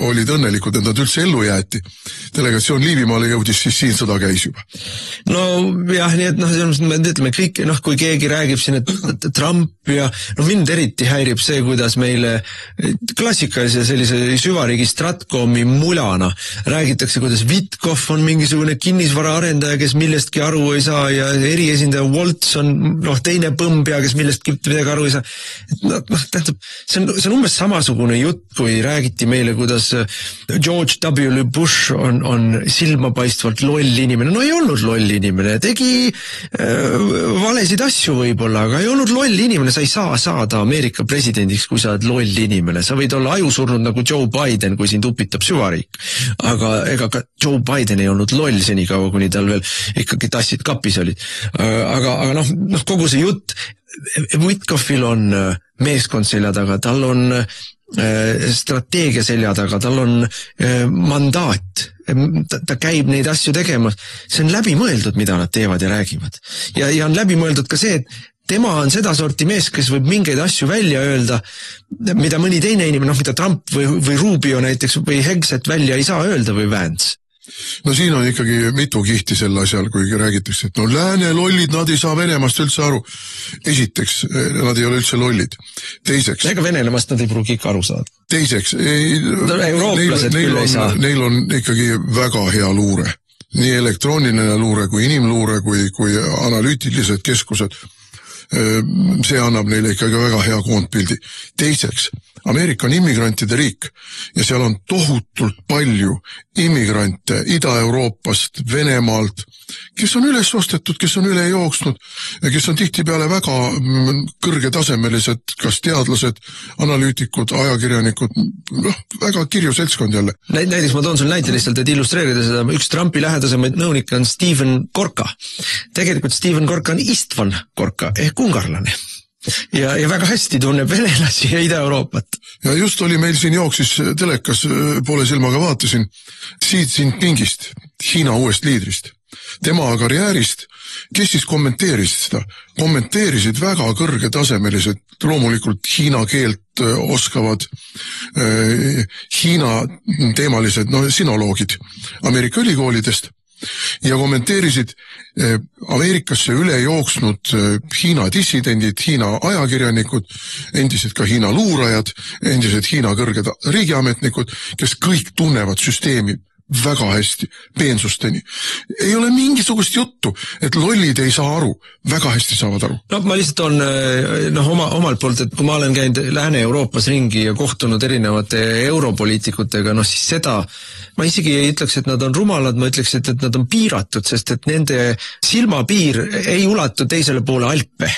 olid õnnelikud, et nad üldse ellu jäeti, delegatsioon Liivimaale jõudis, siis siin sõda käis juba. No jah, nii et me ütleme kõik, kui keegi räägib siin, et Trump ja mind eriti häirib see, kuidas meile klassikalise sellise süvariigi Stratcomi mulana räägitakse, kuidas Witkoff on mingisugune kinnisvaraarendaja, kes millestki aru ei saa ja eriesindaja Waltz on teine põmbja, kes millestki midagi aru ei saa. Tähendab, see on umbes samasugune jutt, kui räägiti meile, kuidas George W. Bush on silmapaistvalt loll inimene. No ei olnud loll inimene, tegi valesid asju võib-olla, aga ei olnud loll inimene. Sa ei saa saada Ameerika presidendiks, kui sa oled loll inimene. Sa võid olla ajusurnud nagu Joe Biden, kui sind upitab süvariik. Aga ega ka Joe Biden ei olnud loll senikaua, kuni tal veel ikkagi tassid kapis olid. Aga kogu see jutt, Witkoffil on meeskond selja taga, tal on strateegia selja taga, tal on mandaat, ta käib neid asju tegema. See on läbimõeldud, mida nad teevad ja räägivad. Ja on läbimõeldud ka see, et tema on seda sorti mees, kes võib mingeid asju välja öelda, mida mõni teine inimene, mida Trump või Rubio näiteks või Hegseth välja ei saa öelda või Vance. No siin on ikkagi mitu kihti selle asjal, kui räägitakse, et lääne lollid, nad ei saa Venemaast üldse aru. Esiteks, nad ei ole üldse lollid. Teiseks. Ega Venelemast nad ei pruugi ikka aru saada. Teiseks. Eurooplased küll ei saa. Neil on ikkagi väga hea luure. Nii elektrooniline luure kui inimluure kui analüütilised keskused. See annab neile ikkagi väga hea koondpildi. Teiseks, Ameerika on immigrantide riik ja seal on tohutult palju immigrante Ida-Euroopast, Venemaalt, kes on üles ostetud, kes on üle jooksnud ja kes on tihtipeale väga kõrgetasemelised, kas teadlased, analüütikud, ajakirjanikud, väga kirju seltskond jälle. Näiteks ma toon sul näite lihtsalt, et illustreerida seda, üks Trumpi lähedasemaid nõunikke on Steven Gorka. Tegelikult Steven Gorka on Istvan Gorka ehk ungarlane. Ja väga hästi tunneb venelasi ja Ida-Euroopat. Ja just oli meil siin jooksis telekas, poole silmaga vaatasin, Xi Jinpingist, Hiina uuest liidrist. Tema karjäärist, kes siis kommenteeris seda? Kommenteerisid väga kõrgetasemelised, loomulikult Hiina keelt oskavad Hiina teemalised sinoloogid Ameerika ülikoolidest ja kommenteerisid Ameerikasse üle jooksnud Hiina dissidendid, Hiina ajakirjanikud, endised ka Hiina luurajad, endised Hiina kõrged riigiametnikud, kes kõik tunnevad süsteemi väga hästi, peensusteni. Ei ole mingisugust juttu, et lollid ei saa aru, väga hästi saavad aru. No ma lihtsalt on omalt poolt, et kui ma olen käinud Lääne-Euroopas ringi ja kohtunud erinevate europoliitikutega, siis seda ma isegi ei ütleks, et nad on rumalad, ma ütleks, et nad on piiratud, sest et nende silmapiir ei ulatu teisele poole Alpe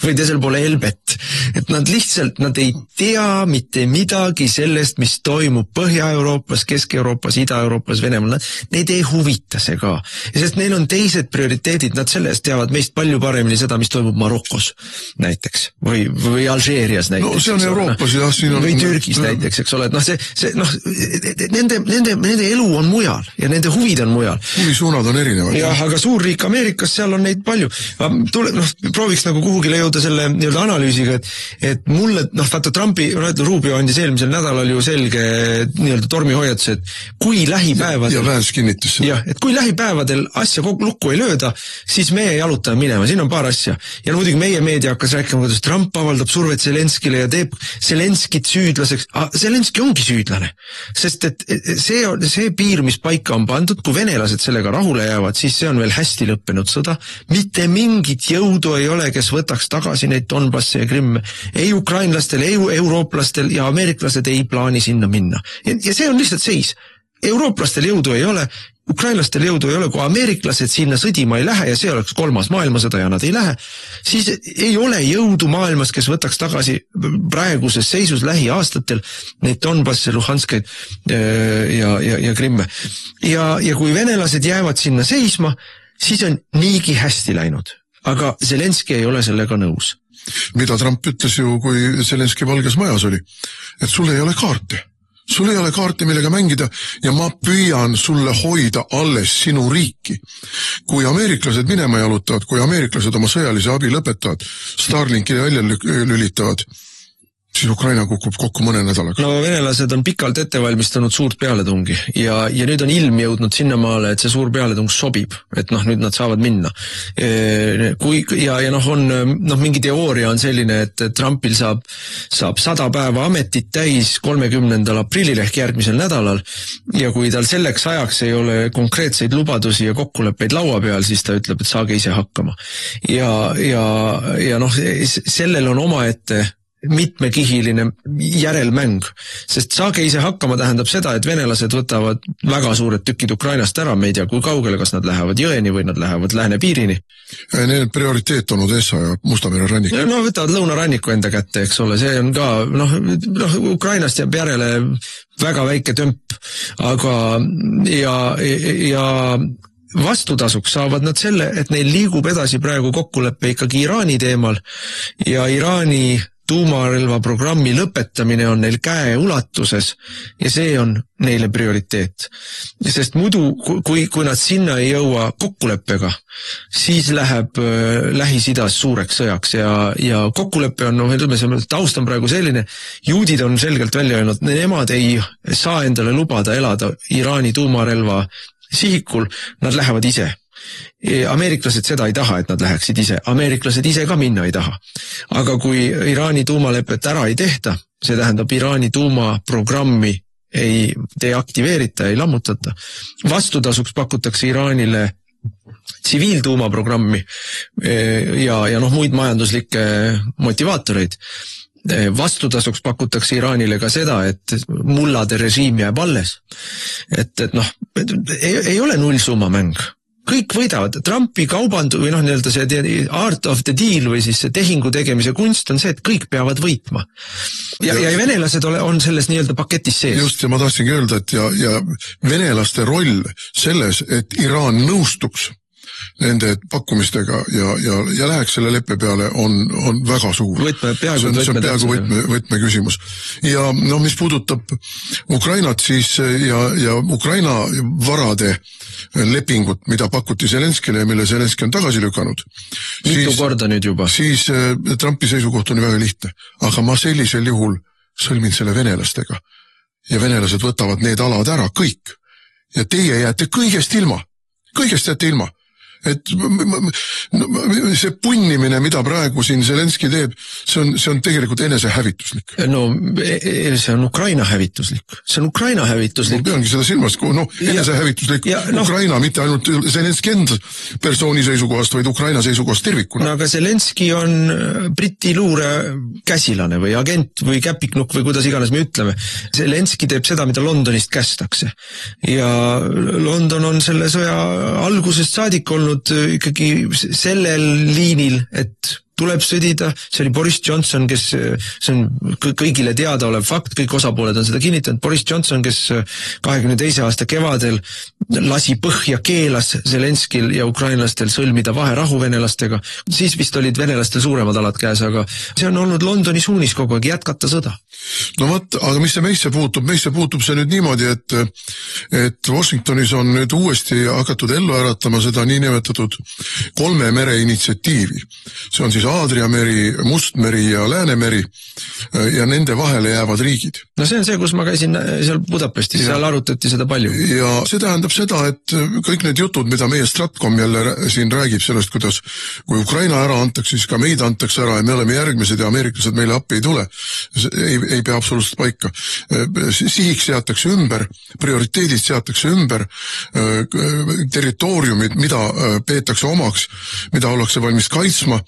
või teisele poole Elbet. Et nad lihtsalt, nad ei tea mitte midagi sellest, mis toimub Põhja-Euroopas, Kesk-Euroopas, Ida-Euroopas, Venemaal. Neid ei huvita see ka. Sest neil on teised prioriteedid, nad sellest teavad meist palju paremini seda, mis toimub Marokos näiteks või Alžeerias näiteks. No see on Euroopas, jah. Või Türgis näiteks, eks ole. Nende elu on mujal ja nende huvid on mujal. Huvisuunad on erinevad. Jah, aga suurriik Ameerikas, seal on neid palju. Prooviks nagu kuhugile jõuda selle analüüsiga, et mulle, vaata Trumpi, Rubio andis eelmisel nädalal ju selge tormihoiatus, et kui lähipäevadel... Ja Vance kinnitas seda. Jah, et kui lähipäevadel asja lukku ei lööda, siis meie jalutame minema. Siin on paar asja. Ja muidugi meie meedia hakkas rääkima, kuidas Trump avaldab survet Zelenskile ja teeb Zelenskit süüdlaseks. Zelenski ongi süüdlane. Sest et see piir, mis paika on pandud, kui venelased sellega rahule jäävad, siis see on veel hästi lõppenud sõda. Mitte mingit jõudu ei ole, kes võtaks tagasi neid Donbassi ja Krimme. Ei ukrainlastel, ei eurooplastel ja ameeriklased ei plaani sinna minna. Ja see on lihtsalt seis. Eurooplastel jõudu ei ole, ukrainlastel jõudu ei ole, kui ameeriklased sinna sõdima ei lähe ja see oleks 3. maailmasõda ja nad ei lähe, siis ei ole jõudu maailmas, kes võtaks tagasi praeguses seisus lähiaastatel neid Donbasse, Luhanskeid ja Krimme. Ja kui venelased jäävad sinna seisma, siis on niigi hästi läinud. Aga Zelenski ei ole sellega nõus. Mida Trump ütles ju, kui Zelenski Valges Majas oli, et sul ei ole kaarte. Sul ei ole kaarte, millega mängida ja ma püüan sulle hoida alles sinu riiki. Kui ameeriklased minema jalutavad, kui ameeriklased oma sõjalise abi lõpetavad, Starlinki välja lülitavad, siis Ukraina kukub kokku mõne nädalaga. No venelased on pikalt ette valmistanud suurt pealetungi ja nüüd on ilm jõudnud sinnamaale, et see suur pealetung sobib, et nüüd nad saavad minna. On mingi teooria on selline, et Trumpil saab 100 päeva ametit täis 30. aprillil ehk järgmisel nädalal ja kui tal selleks ajaks ei ole konkreetseid lubadusi ja kokkuleppeid laua peal, siis ta ütleb, et saage ise hakkama. Ja sellel on omaette mitmekihiline järelmäng, sest saage ise hakkama tähendab seda, et venelased võtavad väga suured tükid Ukrainast ära, me ei tea, kui kaugele, kas nad lähevad jõeni või nad lähevad läänepiirini. Neil prioriteet on Odessa ja Mustamere rannik. Võtavad lõunaranniku enda kätte, eks ole, see on ka, Ukrainast jääb järele väga väike tömp, aga ja vastutasuks saavad nad selle, et neil liigub edasi praegu kokkuleppe ikkagi Iraani teemal ja Iraani tuumarelvaprogrammi lõpetamine on neil käe ulatuses ja see on neile prioriteet. Sest muidu, kui nad sinna ei jõua kokkuleppega, siis läheb Lähis-Idas suureks sõjaks ja kokkuleppe on, taust on praegu selline, juudid on selgelt välja öelnud, nemad ei saa endale lubada elada Iraani tuumarelva sihikul, nad lähevad ise. Ameeriklased seda ei taha, et nad läheksid ise. Ameeriklased ise ka minna ei taha. Aga kui Iraani tuumalepet ära ei tehta, see tähendab Iraani tuumaprogrammi ei deaktiveerita, ei lammutata. Vastutasuks pakutakse Iraanile tsiviiltuumaprogrammi ja muid majanduslikke motivaatoreid. Vastutasuks pakutakse Iraanile ka seda, et mullade režiim jääb alles. Et ei ole nullsumma mäng. Kõik võidavad. Trumpi kauband või see art of the deal või siis see tehingu tegemise kunst on see, et kõik peavad võitma. Ja venelased on selles paketis sees. Just, ja ma tahtsingi öelda, et ja venelaste roll selles, et Iraan nõustuks nende pakkumistega ja läheks selle leppe peale on väga suur. See on peaaegu võtme küsimus. Ja mis puudutab Ukrainat, siis ja Ukraina varade lepingut, mida pakuti Zelenskile ja mille Zelenski on tagasi lükanud. Mitu korda nüüd juba? Siis Trumpi seisukoht on väga lihtne. Aga ma sellisel juhul sõlmin selle venelastega. Ja venelased võtavad need alad ära kõik. Ja teie jääte kõigest ilma. Kõigest jääte ilma. Et see punnimine, mida praegu siin Zelenski teeb, see on tegelikult enese-hävituslik. See on Ukraina hävituslik. See on Ukraina hävituslik. Ma peangi seda silmas, enese-hävituslik Ukraina, mitte ainult Zelenski enda persooni seisukohast, vaid Ukraina seisukohast tervikuna. Aga Zelenski on Briti luure käsilane või agent või käpiknukk või kuidas iganes me ütleme. Zelenski teeb seda, mida Londonist kästakse. Ja London on selle sõja algusest saadik olnud ikkagi sellel liinil, et tuleb sõdida, see oli Boris Johnson, kes, see on kõigile teada olev fakt, kõik osapooled on seda kinnitanud, Boris Johnson, kes 22. aasta kevadel lasi põhja keelas Zelenskil ja ukrainlastel sõlmida vaherahu venelastega, siis vist olid venelastel suuremad alad käes, aga see on olnud Londoni suunis kogu aeg jätkata sõda. No võt, aga mis see meisse puutub see nüüd niimoodi, et Washingtonis on nüüd uuesti hakatud ellu äratama seda niinimetatud 3 mere initsiatiivi. See on siis Aadria meri, Mustmeri ja Läänemeri ja nende vahele jäävad riigid. No see on see, kus ma käisin seal Budapestis, seal arutati seda palju. Ja see tähendab seda, et kõik need jutud, mida meie Stratcom jälle siin räägib sellest, kuidas kui Ukraina ära antakse, siis ka meid antakse ära ja me oleme järgmised ja ameeriklased meile appi ei tule. Ei pea absoluutselt paika. Sihiks seatakse ümber, prioriteedid seatakse ümber, territooriumid, mida peetakse omaks, mida ollakse valmis kaitsma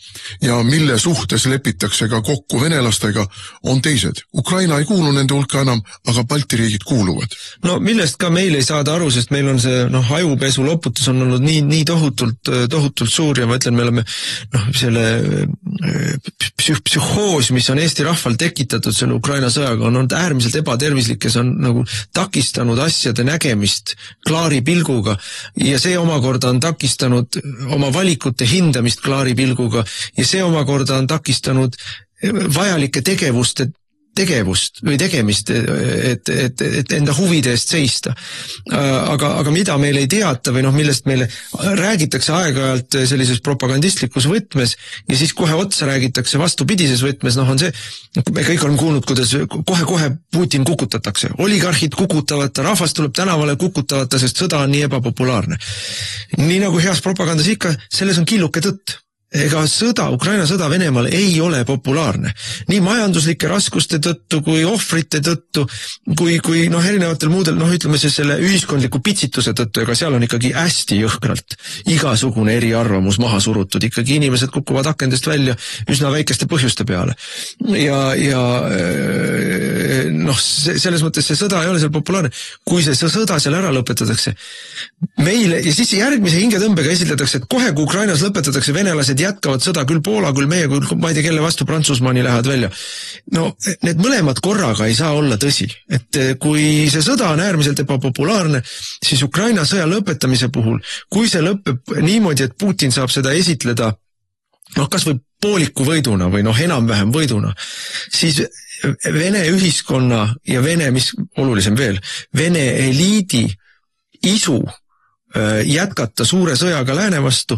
ja mille suhtes lepitakse ka kokku venelastega, on teised. Ukraina ei kuulu nende hulka enam, aga Balti riigid kuuluvad. No millest ka meil ei saada aru, sest meil on see ajupesu loputus on olnud nii tohutult suur ja ma ütlen, me oleme selle psühhoos, mis on Eesti rahval tekitatud selle Ukraina sõjaga, on olnud äärmiselt ebatervislik ja see on takistanud asjade nägemist klaari pilguga ja see omakorda on takistanud oma valikute hindamist klaari pilguga ja see omakorda on takistanud vajalike tegevuste tegevust või tegemist, et enda huvide eest seista. Aga mida meil ei teata või millest meile räägitakse aeg-ajalt sellises propagandistlikus võtmes ja siis kohe otsa räägitakse vastupidises võtmes, on see, me kõik oleme kuulnud, kuidas kohe Putin kukutatakse. Oligarhid kukutavad, rahvas tuleb tänavale kukutavata, sest sõda on nii ebapopulaarne. Nii nagu heas propagandas ikka, selles on killuke tõtt. Ega sõda, Ukraina sõda Venemaal ei ole populaarne. Nii majanduslike raskuste tõttu, kui ohvrite tõttu, kui erinevatel muudel, ütleme selle ühiskondliku pitsituse tõttu, ega seal on ikkagi hästi jõhkralt igasugune eriarvamus maha surutud. Ikkagi inimesed kukuvad akendest välja üsna väikeste põhjuste peale. Ja selles mõttes see sõda ei ole seal populaarne. Kui see sõda seal ära lõpetatakse, meile, ja siis järgmise hingetõmbega esitletakse, et kohe kui Ukrainas lõpetatakse, venelased jätkavad sõda, küll Poola, küll meie, küll ma ei tea, kelle vastu Prantsusmaani lähevad välja. Need mõlemad korraga ei saa olla tõsi. Et kui see sõda on äärmiselt ebapopulaarne, siis Ukraina sõja lõpetamise puhul, kui see lõpeb niimoodi, et Putin saab seda esitleda kas või pooliku võiduna või enam-vähem võiduna, siis Vene ühiskonna ja Vene, mis olulisem veel, Vene eliidi isu jätkata suure sõjaga lääne vastu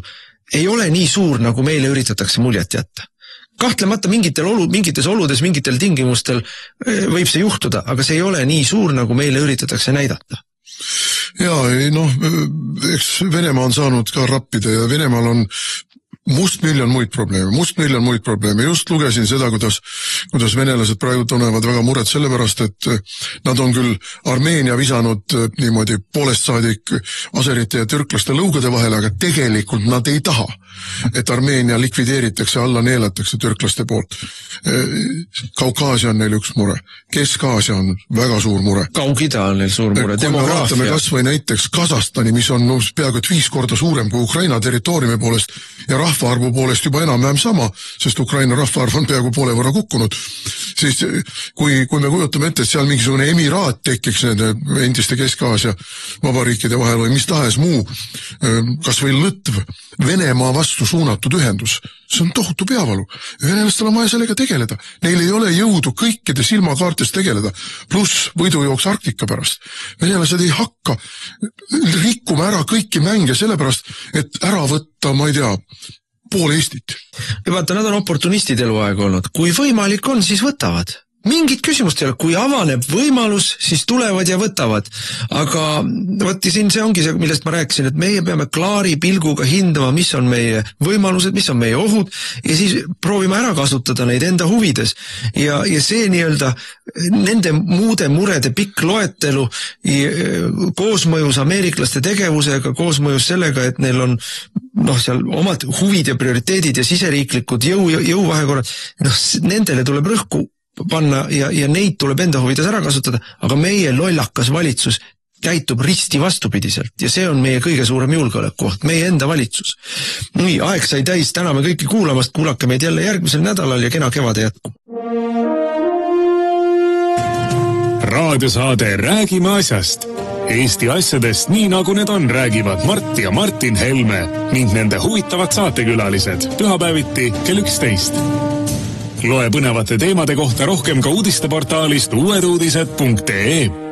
ei ole nii suur, nagu meile üritatakse muljet jätta. Kahtlemata mingites oludes, mingitel tingimustel võib see juhtuda, aga see ei ole nii suur, nagu meile üritatakse näidata. Jaa, eks Venemaa on saanud ka rappida ja Venemaal on mustmiljon muid probleeme. Just lugesin seda, kuidas venelased praegu tunnevad väga muret sellepärast, et nad on küll Armeenia visanud niimoodi poolest saadik aserite ja türklaste lõugade vahele, aga tegelikult nad ei taha, et Armeenia likvideeritakse, alla neelatakse türklaste poolt. Kaukaasia on neil üks mure. Kesk-Aasia on väga suur mure. Kaug-Ida on neil suur mure. Kui me vaatame kas või näiteks Kasahstani, mis on peaaegu 5 korda suurem kui Ukraina territooriumi poolest ja rahvaarvu poolest juba enam-vähem sama, sest Ukraina rahvaarv on peaaegu poole võrra kukkunud, siis kui me kujutame ette, et seal mingisugune emiraat tekiks nende endiste Kesk-Aasia vabariikide vahel või mis tahes muu, kas või Lõtv, Venemaa vastu suunatud ühendus, see on tohutu peavalu. Venelastel on vaja sellega tegeleda. Neil ei ole jõudu kõikide silmakaartes tegeleda, pluss võidujooks Arktika pärast. Venelased ei hakka rikkuma ära kõiki mänge sellepärast, et ära võtta, ma ei tea, pool Eestit. Ja vaata, nad on oportunistid eluaeg olnud. Kui võimalik on, siis võtavad. Mingit küsimust ei ole, kui avaneb võimalus, siis tulevad ja võtavad. Aga võtti siin see ongi see, millest ma rääkisin, et meie peame klaari pilguga hindama, mis on meie võimalused, mis on meie ohud ja siis proovime ära kasutada neid enda huvides. Ja see nii-öelda nende muude murede pikk loetelu koosmõjus ameeriklaste tegevusega, koosmõjus sellega, et neil on seal omad huvid ja prioriteedid ja siseriiklikud jõuvahekorrad, nendele tuleb rõhku panna ja neid tuleb enda huvides ära kasutada, aga meie lollakas valitsus käitub risti vastupidiselt ja see on meie kõige suurem julgeolekuoht, meie enda valitsus. Nii, aeg sai täis, täname kõiki kuulamast, kuulake meid jälle järgmisel nädalal ja kena kevade jätku. Raadiosaade Räägime asjast. Eesti asjadest nii nagu need on, räägivad Mart ja Martin Helme ning nende huvitavad saatekülalised pühapäeviti kell 11. Loe põnevate teemade kohta rohkem ka uudisteportaalist uueduudised.ee.